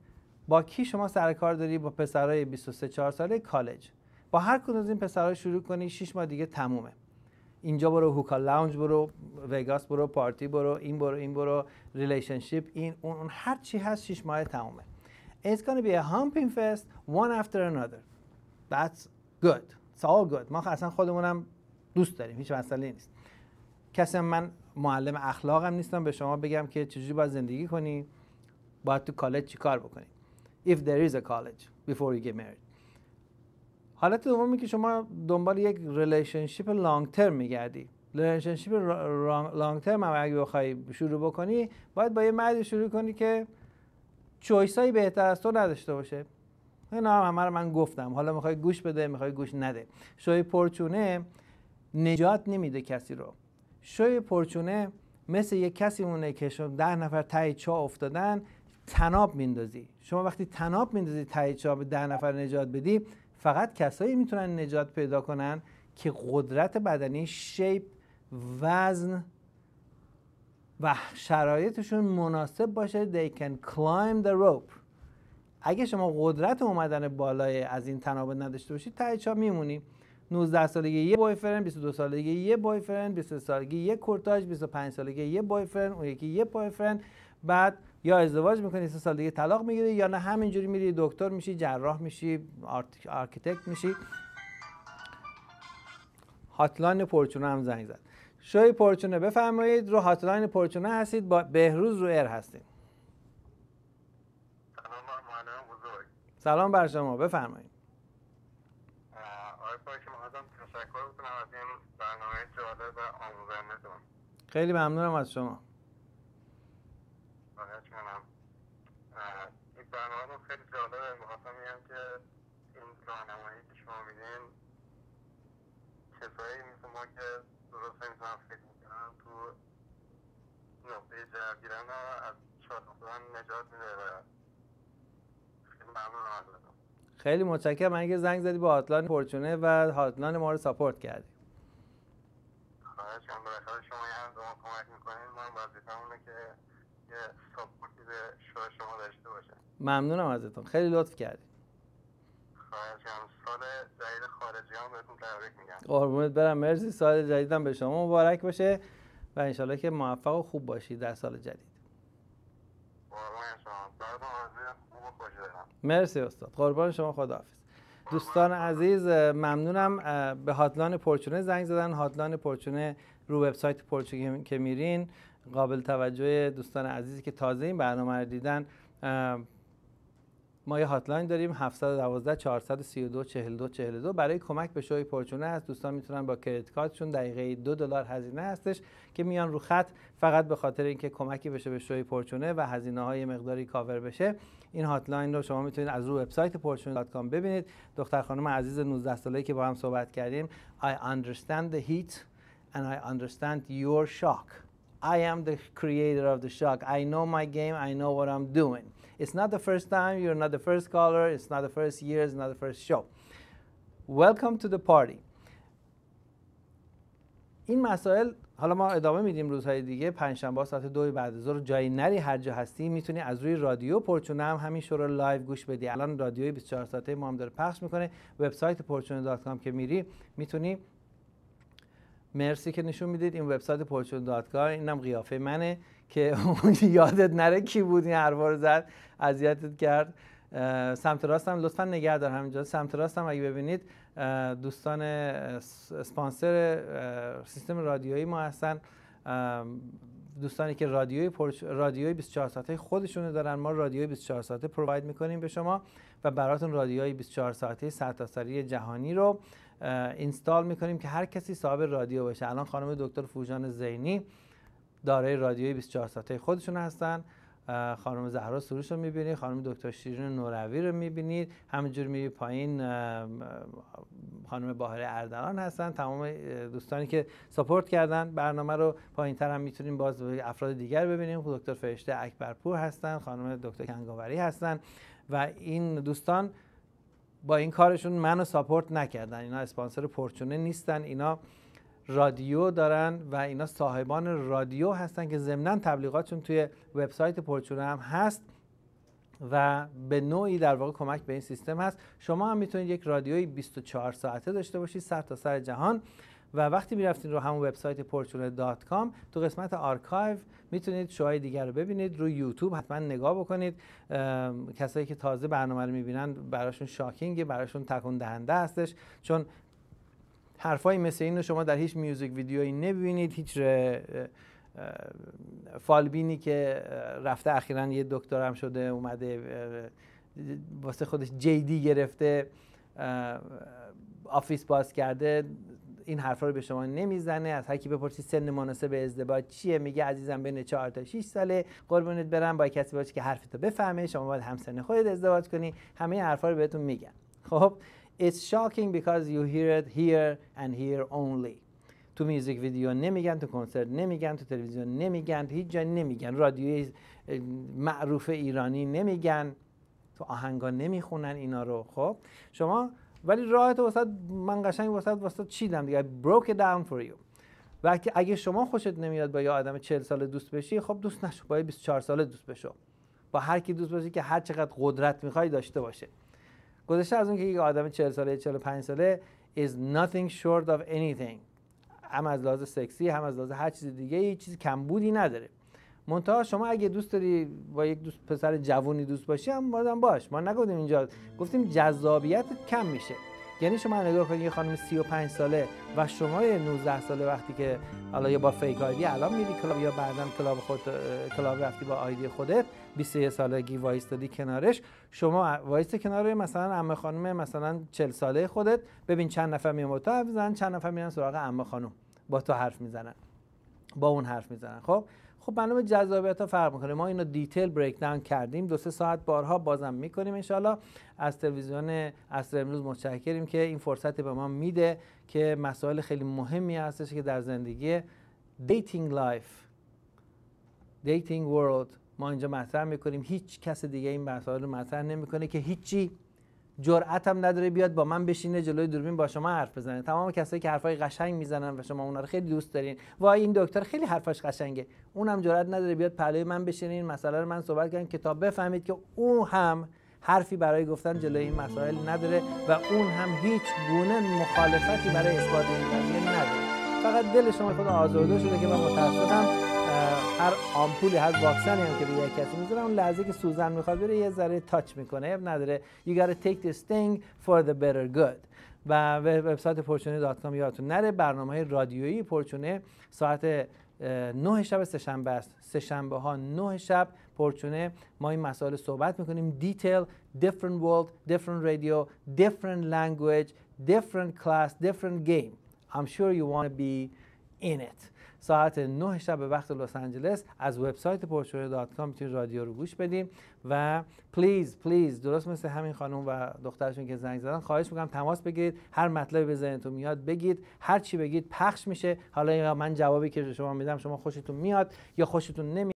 با کی شما سر کار داری؟ با پسرای 23-4 ساله کالج. با هر کدوم از این پسرها شروع کنی 6 ماه دیگه تمومه. اینجا برو، هوکا لاونج برو، وگاس برو، پارتی برو، این برو، این برو، ریلیشنشیپ، این اون هر چی هست 6 ماه تمومه. It's going to be a humping fest one after another. That's good. It's all good. ما اصلا خودمونم دوست داریم، هیچ مسئله نیست. کسی من معلم اخلاقم نیستم به شما بگم که چجوری باید زندگی کنی، باید تو کالج چی کار بکنی. If there is a college before you get married. حالت دومی که شما دنبال یک ریلیشنشیپ لانگ ترم میگردی. ریلیشنشیپ لانگ ترم هم اگه بخوای شروع بکنی، باید با یه مردی شروع کنی که چویسایی بهتر از تو نداشته باشه. اینا همه رو من گفتم. حالا میخوای گوش بده، میخوای گوش نده. شوی پرچونه نجات نمیده کسی رو. شوی پرچونه مثل یک کسی مونه که 10 نفر ته چاه افتادن، تناب میندازی. شما وقتی تناب میندازی ته چاه به 10 نفر نجات بدی، فقط کسایی میتونن نجات پیدا کنن که قدرت بدنی، شیپ، وزن و شرایطشون مناسب باشه. They can climb the rope. اگه شما قدرت اومدن بالای از این تناب نداشته باشید، ته چاه میمونی. 19 سالگی یه بویفرند، 22 سالگی یه بویفرند، 23 سالگی یه کورتاژ، 25 سالگی یه بویفرند، اون یکی یه بویفرند. بعد یا ازدواج میکنی 3 سال دیگه طلاق میگیری، یا نه همینجوری میری دکتر میشی، جراح میشی، آرکیتکت میشی. هاتلاین پرچونه هم زنگ زد. شوی پرچونه بفرمایید. رو هاتلاین پرچونه هستید، با بهروز رو ایر هستید. سلام بر شما، بفرمایید. آقای پاکی، مقدم تشکر میکنم از این برنامه جالب و آموزنده‌تون. خیلی ممنونم از شما. این برنامه خیلی جالبه. میخواستم بگم که این راهنمایی که شما میدین کسایی مثل ما که درست نمیتونن فکر میکنن تو نقطه جهت گیرن از شاد افتادن نجات میده و خیلی ممنونم ازتون. خیلی متشکرم. من اگه زنگ زدی با هاتلاین پرچونه و هاتلاین ما رو ساپورت کردی. خواهش کنم. بالاخره شما یه هم به ما کمک میکنین. من وظیفه‌مونه که یه ساپورتی به شما داشته باشه. ممنونم ازتون، خیلی لطف کردی. خواهش کنم. سال جدید خارجی هم بهتون تبریک میگم. قربونت برم، مرسی. سال جدیدم به شما مبارک باشه و انشالله که موفق و خوب باشید در سال جدید. قربان شما. براتون آرزوی خوب و خوشی دارم. مرسی استاد، قربان شما، خداحافظ. دوستان عزیز، ممنونم. به هاتلاین پرچونه زنگ زدن. هاتلاین پرچونه رو وبسایت پرچونه که میرین قابل توجه دوستان عزیزی که تازه این برنامه رو دیدن. ما یه هاتلاین داریم 712 432 4242 برای کمک به شوی پرچونه هست. دوستان میتونن با کریدیت کارتشون دقیقه $2 هزینه هستش که میان رو خط فقط به خاطر اینکه کمکی بشه به شوی پرچونه و هزینه‌های مقداری کاور بشه. این هاتلاین رو شما میتونید از رو وبسایت porchune.com ببینید. دختر خانم عزیز 19 ساله‌ای که با هم صحبت کردیم، I understand the heat and I understand your shock. I am the creator of the shock. I know my game. I know what I'm doing. It's not the first time, you're not the first caller, it's not the first year, it's not the first show. Welcome to the party. این مسائل حالا ما ادامه میدیم روزهای دیگه. پنجشنبه ساعت 2 بعد از ظهر جایی نری، هر جا هستی میتونی از روی رادیو پرچونه هم همین شو رو لایو گوش بدی. الان رادیوی 24 ساعته ما هم داره پخش میکنه. وبسایت porchune.com که میری میتونی، مرسی که نشون میدید، این وبسایت porchune.com، اینم قیافه منه که یادت نره کی بود این حرفا رو زد، اذیتت کرد. سمت راستم لطفا نگه دار همینجا. سمت راستم اگه ببینید دوستان اسپانسر سیستم رادیویی ما هستن، دوستانی که رادیوی 24 ساعته خودشونو دارن. ما رادیوی 24 ساعته پروواید میکنیم به شما و براتون رادیوی 24 ساعته سرتاسری جهانی رو اینستال میکنیم که هر کسی صاحب رادیو باشه. الان خانم دکتر فوژان زینی دارای رادیوی 24 ساعته خودشون هستن. خانم زهرا سروش رو میبینید، خانم دکتر شیرین نوروی رو میبینید، همینجور میبینید پایین خانم باهره اردلان هستن. تمام دوستانی که ساپورت کردن برنامه رو، پایین تر هم میتونیم باز افراد دیگر ببینیم. دکتر فرشته اکبرپور هستن، خانم دکتر کنگاوری هستن و این دوستان با این کارشون منو ساپورت نکردن. اینا اسپانسر پورچونه نیستن، اینا رادیو دارن و اینا صاحبان رادیو هستن که ضمناً تبلیغاتشون توی وبسایت پورچونه هم هست و به نوعی در واقع کمک به این سیستم هست. شما هم میتونید یک رادیوی 24 ساعته داشته باشید سر تا سر جهان و وقتی میرفتید رو همون وبسایت porchune.com تو قسمت آرکایو میتونید شوهای دیگر رو ببینید. رو یوتیوب حتما نگاه بکنید. کسایی که تازه برنامه رو میبینن براشون شاکینگه، براشون تکون دهنده هستش، چون حرفایی مثل این رو شما در هیچ میوزیک ویدیویی نبینید. هیچ فالبینی که رفته اخیراً یه دکترم شده اومده واسه خودش جیدی گرفته آفیس باز کرده، این حرفا رو به شما نمیزنه. از هر کی بپرسید سن مناسب ازدواج چیه، میگه عزیزم بین 4 تا 6 ساله. قربونت برم با کسی باشه که حرفتو بفهمه، شما باید همسن خودت ازدواج کنی. همه این حرفا رو بهتون میگن. خب It's shocking because you hear it here and here only. تو میوزیک ویدیو نمیگن، تو کنسرت نمیگن، تو تلویزیون نمیگن، هیچ جا نمیگن، رادیوی معروف ایرانی نمیگن، تو آهنگا نمیخونن اینا رو. خب شما ولی راحت واسط من قشنگ واسط چیدم دیگه. broke it down for you. و اگه شما خوشت نمیاد با یه آدم 40 ساله دوست بشی، خب دوست نشو، با 24 ساله دوست بشو. با هر کی دوست باشی که هر چقدر قدرت میخوای داشته باشه. گذشته از اون که یک آدم 40 ساله 45 ساله is nothing short of anything. هم از لحاظ سکسی هم از لحاظ هر چیز دیگه هیچ چیز کمبودی نداره. منتها شما اگه دوست داری با یک دوست پسر جوونی دوست باشی هم بازم باش. ما نگفتیم اینجا، گفتیم جذابیت کم میشه. یعنی شما نگاه کنید یه خانم 35 ساله و شما 19 ساله وقتی که حالا یا با فیک آیدی الان میری کلاب یا بعداً کلاب رفتی با آیدی خودت 21 سالگی وایستادی کنارش، شما وایست کنار مثلا عمه خانم مثلا 40 ساله خودت، ببین چند نفر میان با تو حرف میزنن، چند نفر میان سراغ عمه خانم با تو حرف میزنن، با اون حرف میزنن. خب معلومه جذابیت ها فرق میکنه. ما اینو دیتیل بریک داون کردیم، 2-3 ساعت بارها بازم میکنیم انشالله. از تلویزیون عصر امروز متشکریم که این فرصت به ما میده که مسائل خیلی مهمی هستش که در زندگی دیتینگ لایف، دیتینگ ورلد ما اینجا مطرح میکنیم. هیچ کس دیگه این مسائل رو مطرح نمیکنه که هیچی جرأت هم نداره بیاد با من بشینه جلوی دوربین با شما حرف بزنه. تمام کسایی که حرفای قشنگ میزنن و شما اونا رو خیلی دوست دارین، وای این دکتر خیلی حرفاش قشنگه، اونم جرأت نداره بیاد پهلوی من بشینه این مسئله رو من صحبت کنم که تا بفهمید که اون هم حرفی برای گفتن جلوی این مسائل نداره و اون هم هیچ گونه مخالفتی برای اثبات این قضیه نداره. فقط دل شما خود آزرده شده که من متأسفم هر آمپولی هر واکسنی هم که به یک کسی میذارن اون لحظه که سوزن میخواد بره یه ذره تاچ میکنه، اب نداره. You gotta take this thing for the better good. و وبسایت porchune.com یادتون نره برنامه‌های رادیویی پورچونه ساعت 9 شب سه‌شنبه است. سه‌شنبه ها 9 شب پورچونه ما این مسائل صحبت میکنیم. دیتیل، different world, different radio, different language, different class, different game. I'm sure you want to be in it. ساعت 9 شب به وقت لس آنجلس از وبسایت porchune.com میتونید رادیو رو گوش بدیم و پلیز درست مثل همین خانم و دخترشون که زنگ زدن خواهش میکنم تماس بگیرید. هر مطلبی به ذهنتون میاد بگید، هر چی بگید پخش میشه. حالا من جوابی که شما میدم شما خوشتون میاد یا خوشتون نمیاد